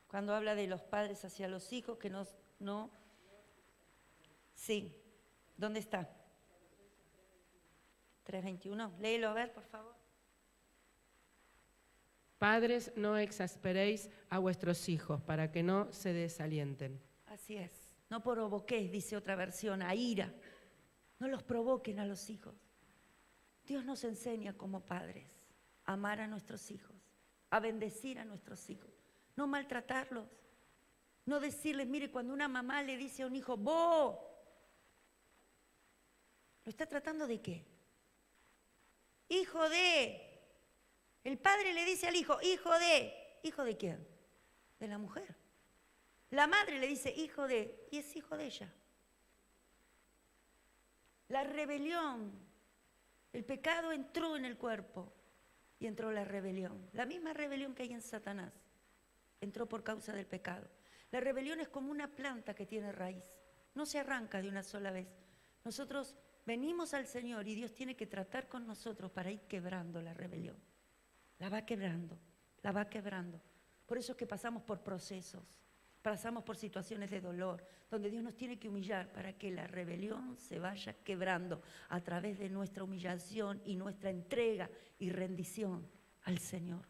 Cuando habla de los padres hacia los hijos, que no. Sí, ¿dónde está? 3:21, léelo a ver, por favor. Padres, no exasperéis a vuestros hijos para que no se desalienten. Así es, no provoquéis, dice otra versión, a ira. No los provoquen a los hijos. Dios nos enseña como padres a amar a nuestros hijos, a bendecir a nuestros hijos. No maltratarlos, no decirles, mire, cuando una mamá le dice a un hijo, ¡vos! ¿Lo está tratando de qué? Hijo de. El padre le dice al hijo, hijo de. ¿Hijo de quién? De la mujer. La madre le dice, hijo de, y es hijo de ella. La rebelión, el pecado entró en el cuerpo y entró la rebelión. La misma rebelión que hay en Satanás. Entró por causa del pecado. La rebelión es como una planta que tiene raíz. No se arranca de una sola vez. Nosotros venimos al Señor y Dios tiene que tratar con nosotros para ir quebrando la rebelión. La va quebrando, la va quebrando. Por eso es que pasamos por procesos, pasamos por situaciones de dolor, donde Dios nos tiene que humillar para que la rebelión se vaya quebrando a través de nuestra humillación y nuestra entrega y rendición al Señor.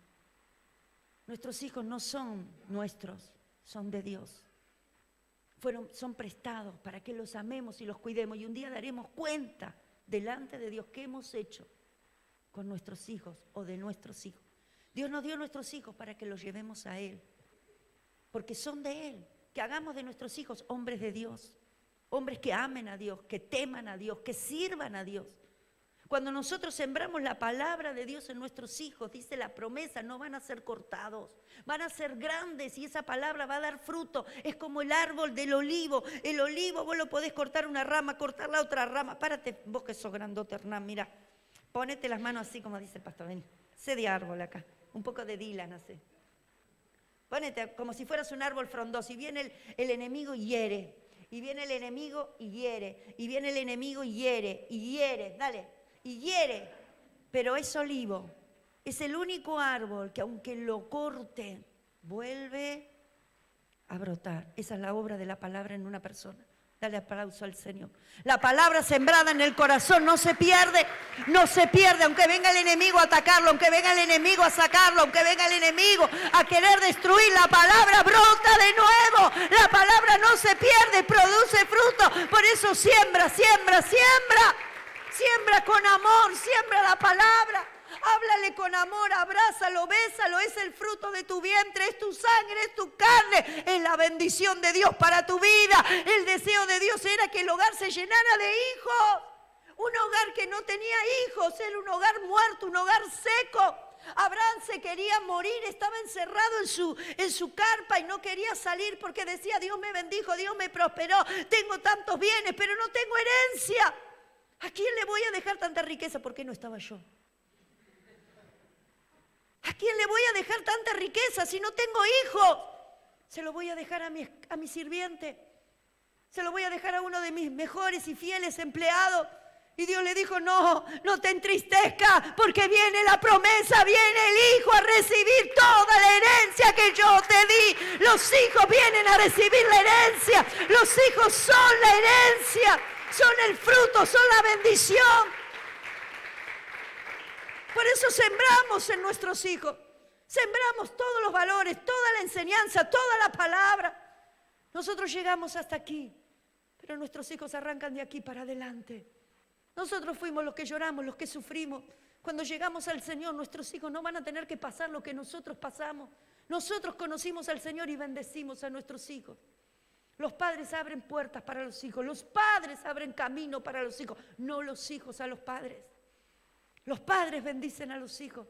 Nuestros hijos no son nuestros, son de Dios. Son prestados para que los amemos y los cuidemos. Y un día daremos cuenta delante de Dios qué hemos hecho con nuestros hijos o de nuestros hijos. Dios nos dio nuestros hijos para que los llevemos a Él. Porque son de Él. Que hagamos de nuestros hijos hombres de Dios. Hombres que amen a Dios, que teman a Dios, que sirvan a Dios. Cuando nosotros sembramos la palabra de Dios en nuestros hijos, dice la promesa, no van a ser cortados, van a ser grandes y esa palabra va a dar fruto. Es como el árbol del olivo. El olivo vos lo podés cortar una rama, cortar la otra rama. Párate, vos que sos grandote, Hernán, mira. Ponete las manos así como dice el pastor, vení. Sé de árbol acá, un poco de Dylan así. Ponete como si fueras un árbol frondoso y viene el enemigo y hiere. Y viene el enemigo y hiere. Y viene el enemigo y hiere. Y hiere, dale. Y hiere, pero es olivo. Es el único árbol que aunque lo corten, vuelve a brotar. Esa es la obra de la palabra en una persona. Dale aplauso al Señor. La palabra sembrada en el corazón no se pierde, no se pierde. Aunque venga el enemigo a atacarlo, aunque venga el enemigo a sacarlo, aunque venga el enemigo a querer destruir, la palabra brota de nuevo. La palabra no se pierde, produce fruto. Por eso siembra, siembra, siembra. Siembra con amor, siembra la palabra. Háblale con amor, abrázalo, bésalo. Es el fruto de tu vientre, es tu sangre, es tu carne. Es la bendición de Dios para tu vida. El deseo de Dios era que el hogar se llenara de hijos. Un hogar que no tenía hijos, era un hogar muerto, un hogar seco. Abraham se quería morir, estaba encerrado en su carpa y no quería salir porque decía, Dios me bendijo, Dios me prosperó. Tengo tantos bienes, pero no tengo herencia. ¿A quién le voy a dejar tanta riqueza? ¿Por qué no estaba yo? ¿A quién le voy a dejar tanta riqueza si no tengo hijos? Se lo voy a dejar a mi sirviente. Se lo voy a dejar a uno de mis mejores y fieles empleados Y Dios le dijo, no te entristezcas, porque viene la promesa, viene el Hijo a recibir toda la herencia que yo te di. Los hijos vienen a recibir la herencia. Los hijos son la herencia, son el fruto, son la bendición. Por eso sembramos en nuestros hijos. Sembramos todos los valores, toda la enseñanza, toda la palabra. Nosotros llegamos hasta aquí, pero nuestros hijos arrancan de aquí para adelante. Nosotros fuimos los que lloramos, los que sufrimos. Cuando llegamos al Señor, nuestros hijos no van a tener que pasar lo que nosotros pasamos. Nosotros conocimos al Señor y bendecimos a nuestros hijos. Los padres abren puertas para los hijos. Los padres abren camino para los hijos, no los hijos a los padres. Los padres bendicen a los hijos.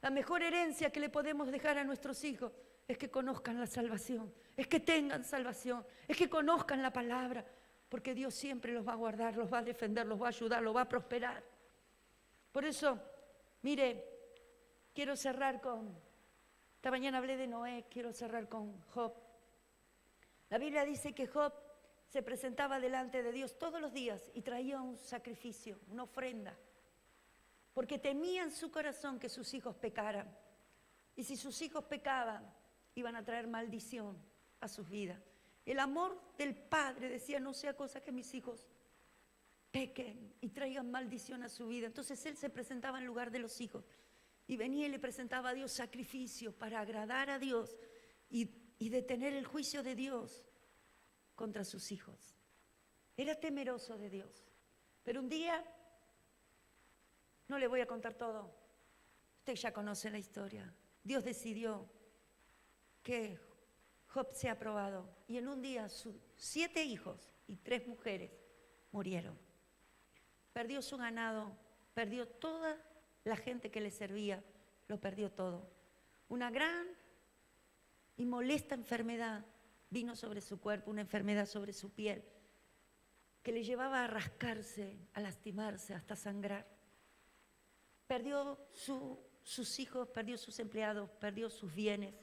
La mejor herencia que le podemos dejar a nuestros hijos es que conozcan la salvación, es que tengan salvación, es que conozcan la palabra. Porque Dios siempre los va a guardar, los va a defender, los va a ayudar, los va a prosperar. Por eso, mire, quiero cerrar esta mañana hablé de Noé, quiero cerrar con Job. La Biblia dice que Job se presentaba delante de Dios todos los días y traía un sacrificio, una ofrenda. Porque temía en su corazón que sus hijos pecaran. Y si sus hijos pecaban, iban a traer maldición a sus vidas. El amor del padre decía, no sea cosa que mis hijos pequen y traigan maldición a su vida. Entonces él se presentaba en lugar de los hijos y venía y le presentaba a Dios sacrificio para agradar a Dios y detener el juicio de Dios contra sus hijos. Era temeroso de Dios. Pero un día, no le voy a contar todo, usted ya conoce la historia. Dios decidió que Job se ha probado y en un día sus 7 hijos y 3 mujeres murieron. Perdió su ganado, perdió toda la gente que le servía, lo perdió todo. Una gran y molesta enfermedad vino sobre su cuerpo, una enfermedad sobre su piel, que le llevaba a rascarse, a lastimarse, hasta sangrar. Perdió sus hijos, perdió sus empleados, perdió sus bienes,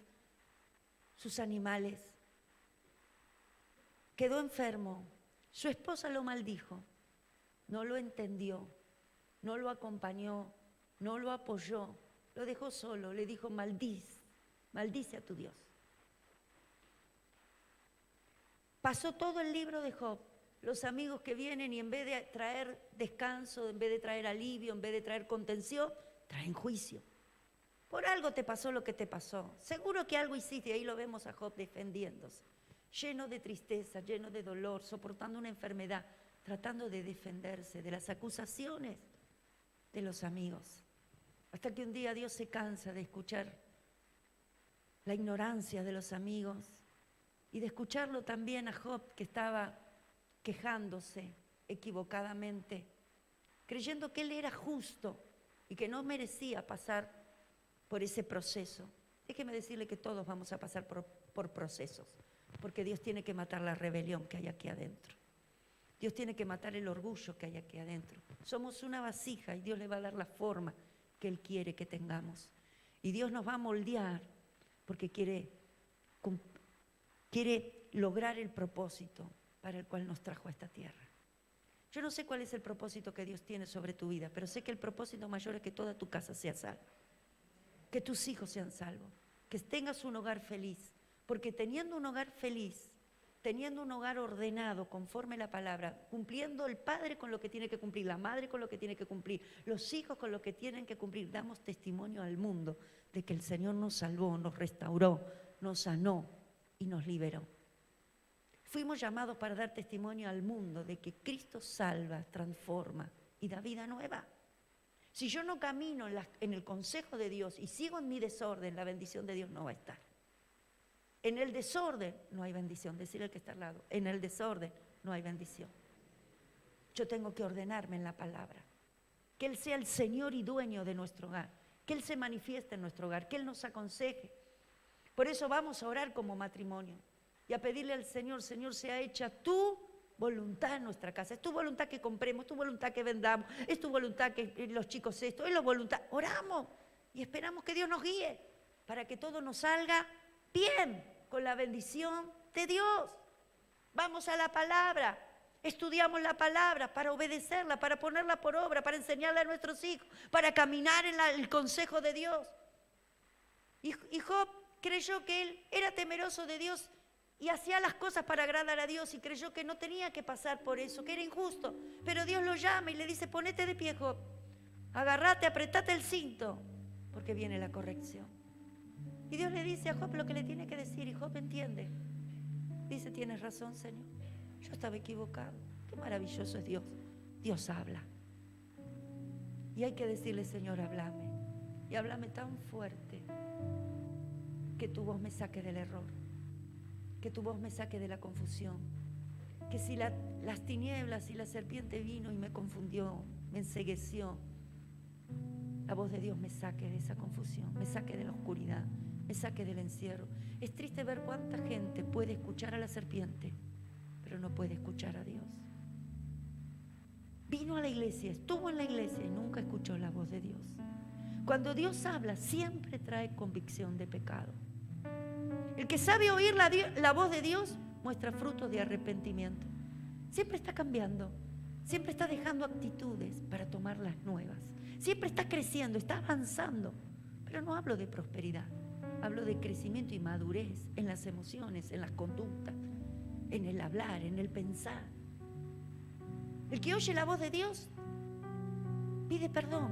sus animales. Quedó enfermo. Su esposa lo maldijo. No lo entendió, no lo acompañó, no lo apoyó. Lo dejó solo, le dijo, maldice a tu Dios. Pasó todo el libro de Job. Los amigos que vienen y en vez de traer descanso, en vez de traer alivio, en vez de traer contención, traen juicio. Por algo te pasó lo que te pasó. Seguro que algo hiciste, y ahí lo vemos a Job defendiéndose. Lleno de tristeza, lleno de dolor, soportando una enfermedad, tratando de defenderse de las acusaciones de los amigos. Hasta que un día Dios se cansa de escuchar la ignorancia de los amigos y de escucharlo también a Job, que estaba quejándose equivocadamente, creyendo que él era justo y que no merecía pasar por ese proceso. Déjeme decirle que todos vamos a pasar por procesos, porque Dios tiene que matar la rebelión que hay aquí adentro. Dios tiene que matar el orgullo que hay aquí adentro. Somos una vasija y Dios le va a dar la forma que Él quiere que tengamos. Y Dios nos va a moldear porque quiere lograr el propósito para el cual nos trajo a esta tierra. Yo no sé cuál es el propósito que Dios tiene sobre tu vida, pero sé que el propósito mayor es que toda tu casa sea salva, que tus hijos sean salvos, que tengas un hogar feliz, porque teniendo un hogar feliz, teniendo un hogar ordenado conforme la palabra, cumpliendo el padre con lo que tiene que cumplir, la madre con lo que tiene que cumplir, los hijos con lo que tienen que cumplir, damos testimonio al mundo de que el Señor nos salvó, nos restauró, nos sanó y nos liberó. Fuimos llamados para dar testimonio al mundo de que Cristo salva, transforma y da vida nueva. Si yo no camino en el consejo de Dios y sigo en mi desorden, la bendición de Dios no va a estar. En el desorden no hay bendición, decirle al que está al lado, en el desorden no hay bendición. Yo tengo que ordenarme en la palabra, que Él sea el Señor y dueño de nuestro hogar, que Él se manifieste en nuestro hogar, que Él nos aconseje. Por eso vamos a orar como matrimonio y a pedirle al Señor, Señor, sea hecha tu voluntad en nuestra casa. Es tu voluntad que compremos, es tu voluntad que vendamos, es tu voluntad que los chicos esto, es la voluntad. Oramos y esperamos que Dios nos guíe para que todo nos salga bien, con la bendición de Dios. Vamos a la palabra. estudiamos la palabra para obedecerla, para ponerla por obra, para enseñarla a nuestros hijos, para caminar en el consejo de Dios. Y Job creyó que él era temeroso de Dios y hacía las cosas para agradar a Dios y creyó que no tenía que pasar por eso, que era injusto. Pero Dios lo llama y le dice, ponete de pie, Job, agarrate, apretate el cinto, porque viene la corrección. Y Dios le dice a Job lo que le tiene que decir y Job entiende. Dice, tienes razón, Señor, yo estaba equivocado. Qué maravilloso es Dios. Dios habla. Y hay que decirle, Señor, háblame. Y háblame tan fuerte que tu voz me saque del error, que tu voz me saque de la confusión, que si las tinieblas y la serpiente vino y me confundió, me encegueció, la voz de Dios me saque de esa confusión, me saque de la oscuridad, me saque del encierro. Es triste ver cuánta gente puede escuchar a la serpiente, pero no puede escuchar a Dios. Vino a la iglesia, estuvo en la iglesia y nunca escuchó la voz de Dios. Cuando Dios habla, siempre trae convicción de pecado. El que sabe oír la voz de Dios muestra frutos de arrepentimiento. Siempre está cambiando, siempre está dejando actitudes para tomar las nuevas. Siempre está creciendo, está avanzando. Pero no hablo de prosperidad, hablo de crecimiento y madurez en las emociones, en las conductas, en el hablar, en el pensar. El que oye la voz de Dios pide perdón.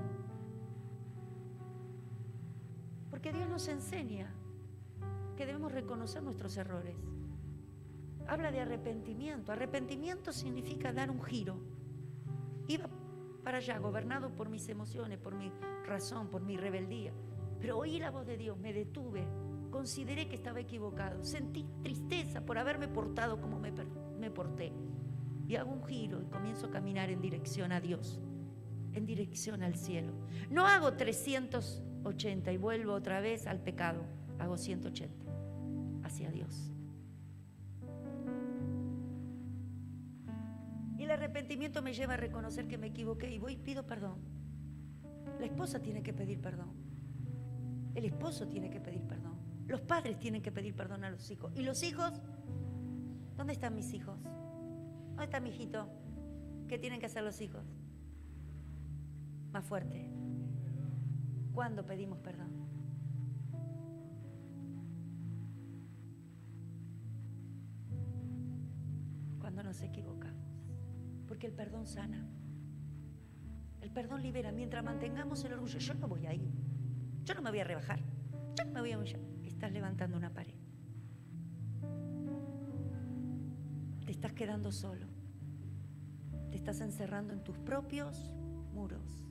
Porque Dios nos enseña que debemos reconocer nuestros errores. Habla de arrepentimiento. Arrepentimiento significa dar un giro. Iba para allá, gobernado por mis emociones, por mi razón, por mi rebeldía. Pero oí la voz de Dios, me detuve, consideré que estaba equivocado, sentí tristeza por haberme portado como me porté. Y hago un giro y comienzo a caminar en dirección a Dios, en dirección al cielo. No hago 380 y vuelvo otra vez al pecado, hago 180 hacia Dios. Y el arrepentimiento me lleva a reconocer que me equivoqué y voy y pido perdón. La esposa tiene que pedir perdón. El esposo tiene que pedir perdón. Los padres tienen que pedir perdón a los hijos. ¿Y los hijos? ¿Dónde están mis hijos? ¿Dónde está mi hijito? ¿Qué tienen que hacer los hijos? Más fuerte. ¿Cuándo pedimos perdón? Cuando nos equivocamos. Porque el perdón sana. El perdón libera. Mientras mantengamos el orgullo, yo no voy a ir. Yo no me voy a rebajar. Yo no me voy a humillar. Estás levantando una pared. Te estás quedando solo. Te estás encerrando en tus propios muros.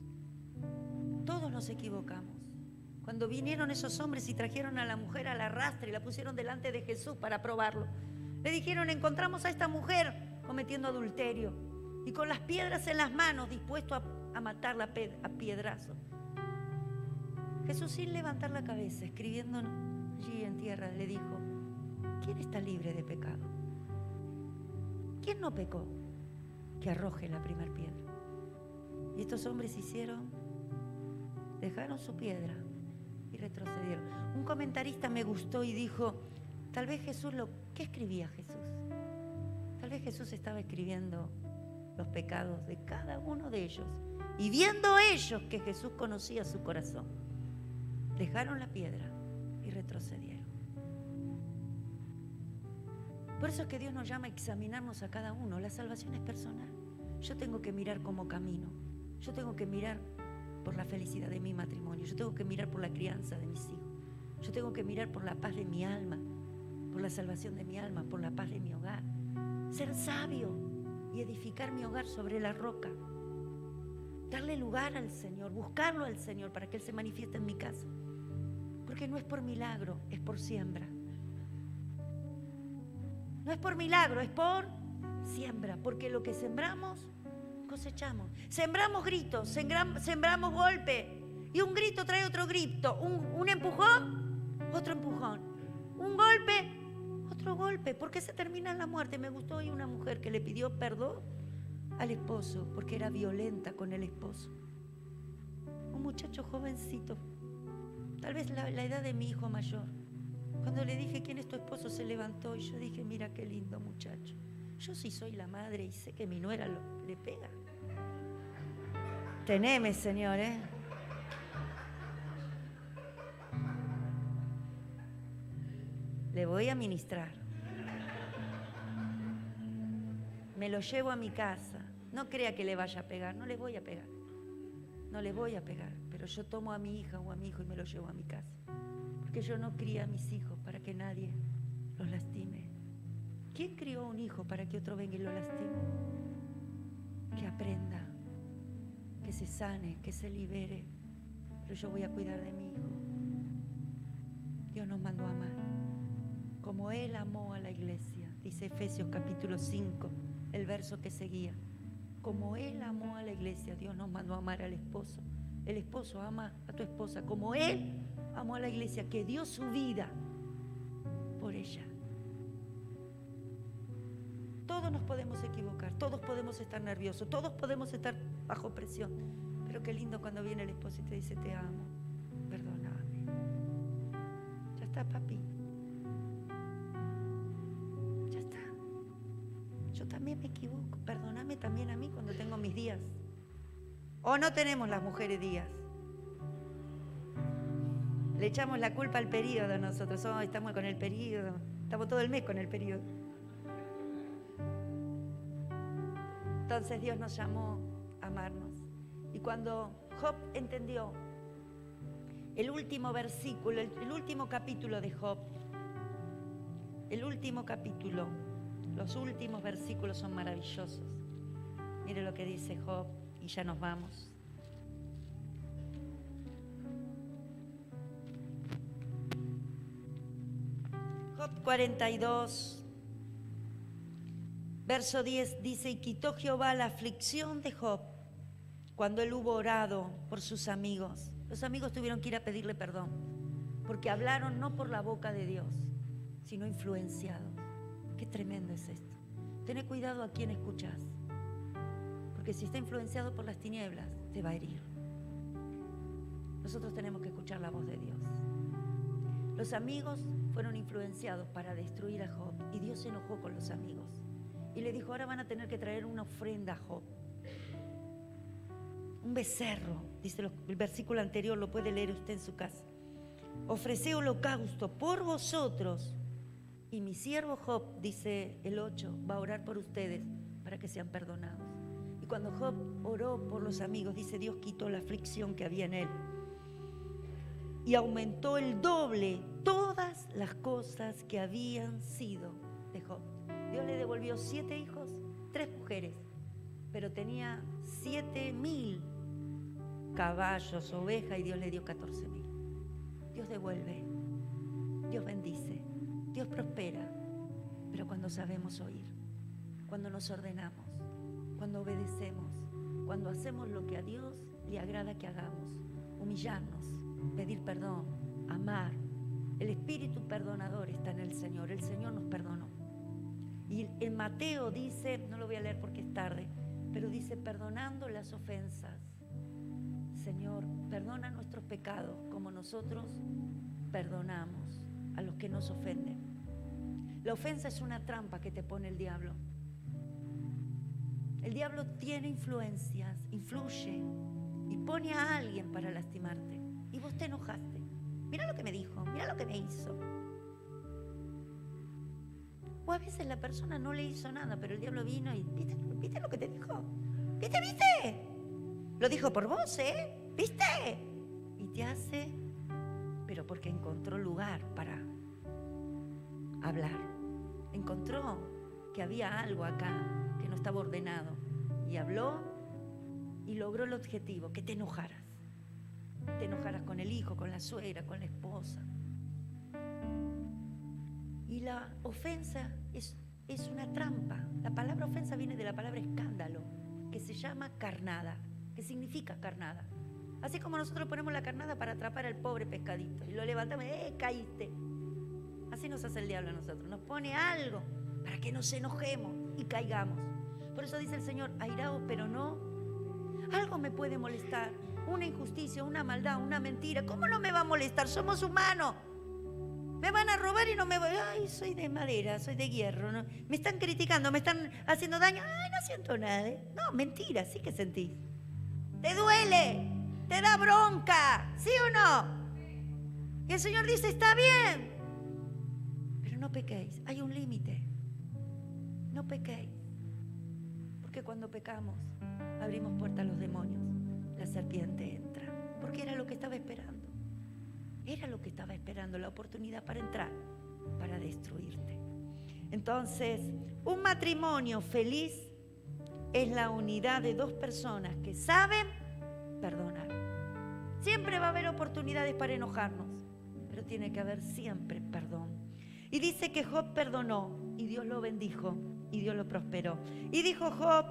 Todos nos equivocamos. Cuando vinieron esos hombres y trajeron a la mujer al arrastre y la pusieron delante de Jesús para probarlo, le dijeron, encontramos a esta mujer cometiendo adulterio y con las piedras en las manos, dispuesto a matarla a piedrazo. Jesús, sin levantar la cabeza, escribiendo allí en tierra, le dijo, ¿quién está libre de pecado? ¿Quién no pecó? Que arroje la primera piedra. Y estos hombres dejaron su piedra y retrocedieron. Un comentarista me gustó y dijo, tal vez Jesús, ¿qué escribía Jesús? Tal vez Jesús estaba escribiendo los pecados de cada uno de ellos. Y viendo ellos que Jesús conocía su corazón, dejaron la piedra y retrocedieron. Por eso es que Dios nos llama a examinarnos a cada uno. La salvación es personal. Yo tengo que mirar cómo camino. Yo tengo que mirar por la felicidad de mi matrimonio. Yo tengo que mirar por la crianza de mis hijos. Yo tengo que mirar por la paz de mi alma, por la salvación de mi alma, por la paz de mi hogar. Ser sabio y edificar mi hogar sobre la roca. Darle lugar al Señor, buscarlo al Señor para que Él se manifieste en mi casa. Porque no es por milagro, es por siembra. No es por milagro, es por siembra. Porque lo que sembramos, cosechamos. Sembramos gritos, sembramos golpe. Y un grito trae otro grito. Un empujón, otro empujón. Un golpe, otro golpe. ¿Por qué se termina en la muerte? Me gustó hoy una mujer que le pidió perdón al esposo porque era violenta con el esposo. Un muchacho jovencito, tal vez la edad de mi hijo mayor. Cuando le dije quién es tu esposo, se levantó y yo dije, mira qué lindo muchacho. Yo sí soy la madre y sé que mi nuera le pega. Teneme, Señor, ¿eh? Le voy a ministrar. Me lo llevo a mi casa. No crea que le vaya a pegar, no les voy a pegar. No les voy a pegar, pero yo tomo a mi hija o a mi hijo y me lo llevo a mi casa. Porque yo no crié a mis hijos para que nadie los lastime. ¿Quién crió a un hijo para que otro venga y lo lastime? Que aprenda, que se sane, que se libere. Pero yo voy a cuidar de mi hijo. Dios nos mandó a amar. Como Él amó a la iglesia, dice Efesios capítulo 5, el verso que seguía. Como Él amó a la iglesia, Dios nos mandó a amar al esposo. El esposo ama a tu esposa como Él amó a la iglesia, que dio su vida por ella. Todos nos podemos equivocar, todos podemos estar nerviosos, todos podemos estar bajo presión. Pero qué lindo cuando viene el esposo y te dice: te amo, perdóname. Ya está, papi. Ya está. Yo también me equivoco. Perdóname también a mí cuando tengo mis días. O no tenemos las mujeres días. Le echamos la culpa al periodo nosotros. Oh, estamos con el periodo. Estamos todo el mes con el periodo. Entonces Dios nos llamó a amarnos. Y cuando Job entendió el último versículo, el último capítulo de Job, el último capítulo, los últimos versículos son maravillosos. Mire lo que dice Job y ya nos vamos. Job 42, verso 10 dice: y quitó Jehová la aflicción de Job cuando él hubo orado por sus amigos. Los amigos tuvieron que ir a pedirle perdón porque hablaron no por la boca de Dios, sino influenciados. Qué tremendo es esto. Tené cuidado a quién escuchás, porque si está influenciado por las tinieblas, te va a herir. Nosotros tenemos que escuchar la voz de Dios. Los amigos fueron influenciados para destruir a Job y Dios se enojó con los amigos y le dijo: ahora van a tener que traer una ofrenda a Job. Un becerro, dice el versículo anterior, lo puede leer usted en su casa. Ofrecé holocausto por vosotros y mi siervo Job, dice el 8, va a orar por ustedes para que sean perdonados. Y cuando Job oró por los amigos, dice, Dios quitó la aflicción que había en él y aumentó el doble todas las cosas que habían sido de Job. Dios le devolvió 7 hijos, 3 mujeres, pero tenía 7,000 caballos, ovejas, y Dios le dio 14,000. Dios devuelve, Dios bendice, Dios prospera, pero cuando sabemos oír, cuando nos ordenamos, cuando obedecemos, cuando hacemos lo que a Dios le agrada que hagamos, humillarnos, pedir perdón, amar. El espíritu perdonador está en el Señor nos perdonó. Y en Mateo dice, no lo voy a leer porque es tarde, pero dice: perdonando las ofensas. Señor, perdona nuestros pecados como nosotros perdonamos a los que nos ofenden. La ofensa es una trampa que te pone el diablo. El diablo tiene influencias, influye y pone a alguien para lastimarte. Y vos te enojaste. Mira lo que me dijo, mira lo que me hizo. O a veces la persona no le hizo nada, pero el diablo vino y ¿viste lo que te dijo? ¿Viste? Lo dijo por vos, ¿viste? Y te hace, pero porque encontró lugar para hablar. Encontró que había algo acá que no estaba ordenado. Y habló y logró el objetivo, que te enojaras. Te enojaras con el hijo, con la suegra, con la esposa. Y la ofensa es una trampa. La palabra ofensa viene de la palabra escándalo, que se llama carnada, que significa carnada. Así como nosotros ponemos la carnada para atrapar al pobre pescadito y lo levantamos, caíste. Así nos hace el diablo a nosotros. Nos pone algo para que nos enojemos y caigamos. Por eso dice el Señor: airaos, pero no. Algo me puede molestar, una injusticia, una maldad, una mentira. ¿Cómo no me va a molestar? Somos humanos. Me van a robar y no me voy. Ay, soy de madera, soy de hierro. ¿No? Me están criticando, me están haciendo daño. Ay, no siento nada. No, mentira, sí que sentís. Te duele, te da bronca, ¿sí o no? Y el Señor dice, está bien, pero no pequéis. Hay un límite. No pequéis. Porque cuando pecamos, abrimos puerta a los demonios. La serpiente entra. Porque era lo que estaba esperando. Era lo que estaba esperando, la oportunidad para entrar, para destruirte. Entonces, un matrimonio feliz es la unidad de dos personas que saben perdonar. Siempre va a haber oportunidades para enojarnos, pero tiene que haber siempre perdón. Y dice que Job perdonó y Dios lo bendijo y Dios lo prosperó. Y dijo Job,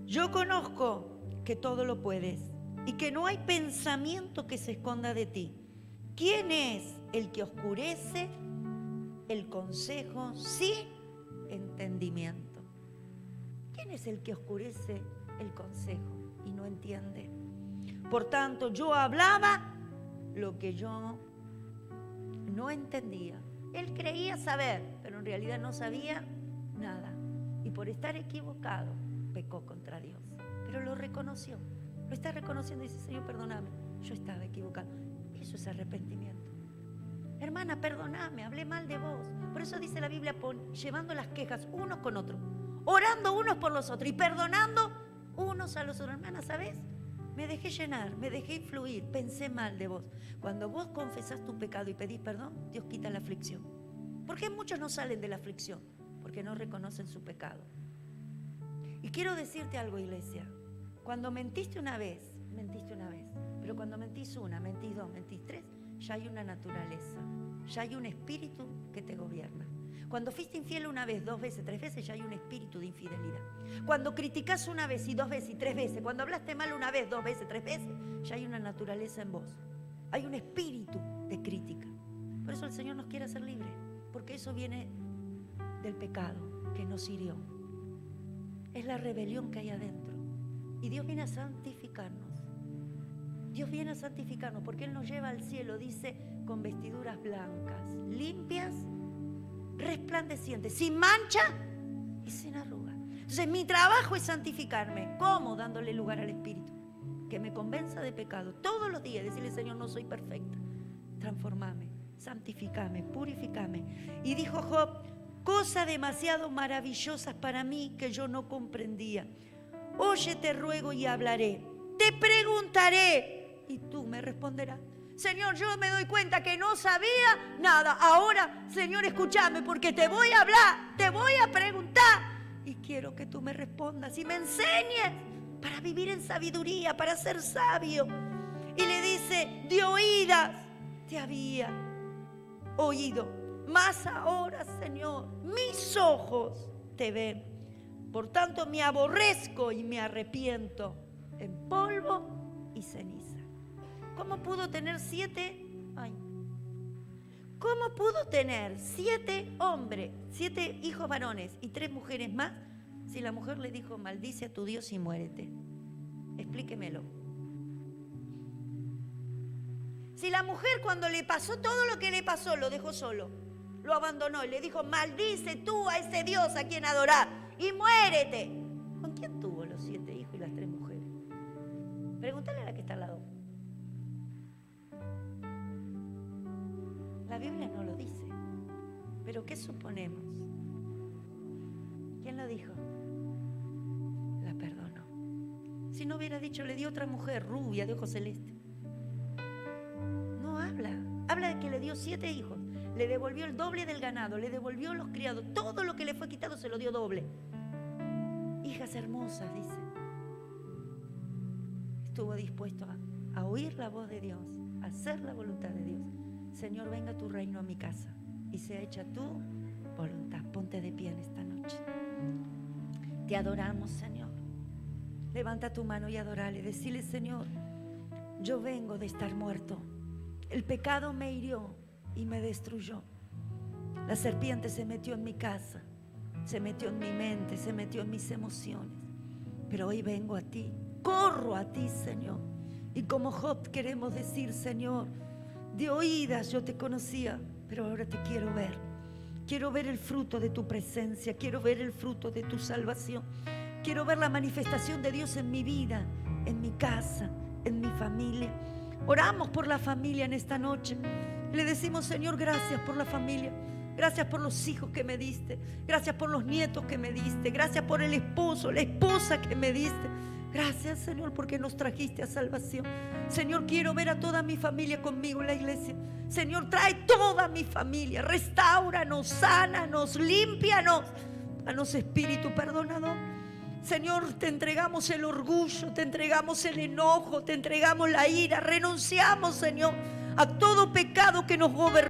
yo conozco que todo lo puedes y que no hay pensamiento que se esconda de ti. ¿Quién es el que oscurece el consejo sin entendimiento? ¿Quién es el que oscurece el consejo y no entiende? Por tanto, yo hablaba lo que yo no entendía. Él creía saber, pero en realidad no sabía nada. Y por estar equivocado, pecó contra Dios. Pero lo reconoció. Lo está reconociendo y dice, Señor, perdóname, yo estaba equivocado. Eso es arrepentimiento. Hermana, perdóname, hablé mal de vos. Por eso dice la Biblia, llevando las quejas unos con otros, orando unos por los otros y perdonando unos a los otros. Hermana, ¿sabes? Me dejé llenar, me dejé influir, pensé mal de vos. Cuando vos confesás tu pecado y pedís perdón, Dios quita la aflicción. ¿Por qué muchos no salen de la aflicción? Porque no reconocen su pecado. Y quiero decirte algo, iglesia. Cuando mentiste una vez, pero cuando mentís una, mentís dos, mentís tres, ya hay una naturaleza, ya hay un espíritu que te gobierna. Cuando fuiste infiel una vez, dos veces, tres veces, ya hay un espíritu de infidelidad. Cuando criticás una vez y dos veces y tres veces, cuando hablaste mal una vez, dos veces, tres veces, ya hay una naturaleza en vos. Hay un espíritu de crítica. Por eso el Señor nos quiere hacer libres, porque eso viene del pecado que nos hirió. Es la rebelión que hay adentro. Y Dios viene a santificarnos. Dios viene a santificarnos porque Él nos lleva al cielo, dice, con vestiduras blancas, limpias, resplandecientes, sin mancha y sin arruga. Entonces mi trabajo es santificarme. ¿Cómo? Dándole lugar al Espíritu, que me convenza de pecado todos los días. Decirle, Señor, no soy perfecta. Transformame, santificame, purificame. Y dijo Job, cosas demasiado maravillosas para mí que yo no comprendía. Oye, te ruego y hablaré. Te preguntaré y tú me responderás. Señor, yo me doy cuenta que no sabía nada. Ahora, Señor, escúchame porque te voy a hablar, te voy a preguntar. Y quiero que tú me respondas y me enseñes para vivir en sabiduría, para ser sabio. Y le dice, de oídas te había oído, mas ahora, Señor, mis ojos te ven. Por tanto, me aborrezco y me arrepiento en polvo y ceniza. ¿Cómo pudo tener siete hombres, 7 hijos varones y 3 mujeres más, si la mujer le dijo, maldice a tu Dios y muérete? Explíquemelo. Si la mujer, cuando le pasó todo lo que le pasó, lo dejó solo, lo abandonó y le dijo, maldice tú a ese Dios a quien adorás y muérete. ¿Con quién tuvo los 7 hijos y las 3 mujeres? Pregúntale a la que está al lado. La Biblia no lo dice. Pero ¿qué suponemos? ¿Quién lo dijo? La perdonó. Si no hubiera dicho, le dio otra mujer rubia de ojos celestes. No habla. Habla de que le dio 7 hijos. Le devolvió el doble del ganado, le devolvió los criados. Todo lo que le fue quitado se lo dio doble. Hijas hermosas, dice. Estuvo dispuesto a oír la voz de Dios, a hacer la voluntad de Dios. Señor, venga tu reino a mi casa y sea hecha tu voluntad. Ponte de pie en esta noche. Te adoramos, Señor. Levanta tu mano y adorale. Decile, Señor, yo vengo de estar muerto. El pecado me hirió y me destruyó. La serpiente se metió en mi casa, se metió en mi mente, se metió en mis emociones. Pero hoy vengo a ti, corro a ti, Señor, Y como Job queremos decir, Señor, de oídas yo te conocía, pero ahora te quiero ver. Quiero ver el fruto de tu presencia, quiero ver el fruto de tu salvación. Quiero ver la manifestación de Dios en mi vida, en mi casa, en mi familia. Oramos por la familia en esta noche. Le decimos, Señor, gracias por la familia. Gracias por los hijos que me diste. Gracias por los nietos que me diste. Gracias por el esposo, la esposa que me diste. Gracias, Señor, porque nos trajiste a salvación. Señor, quiero ver a toda mi familia conmigo en la iglesia. Señor, trae toda mi familia. Restáuranos, sánanos, límpianos. Danos espíritu perdonador. Señor, te entregamos el orgullo, te entregamos el enojo, te entregamos la ira. Renunciamos, Señor, a todo pecado que nos gobierna.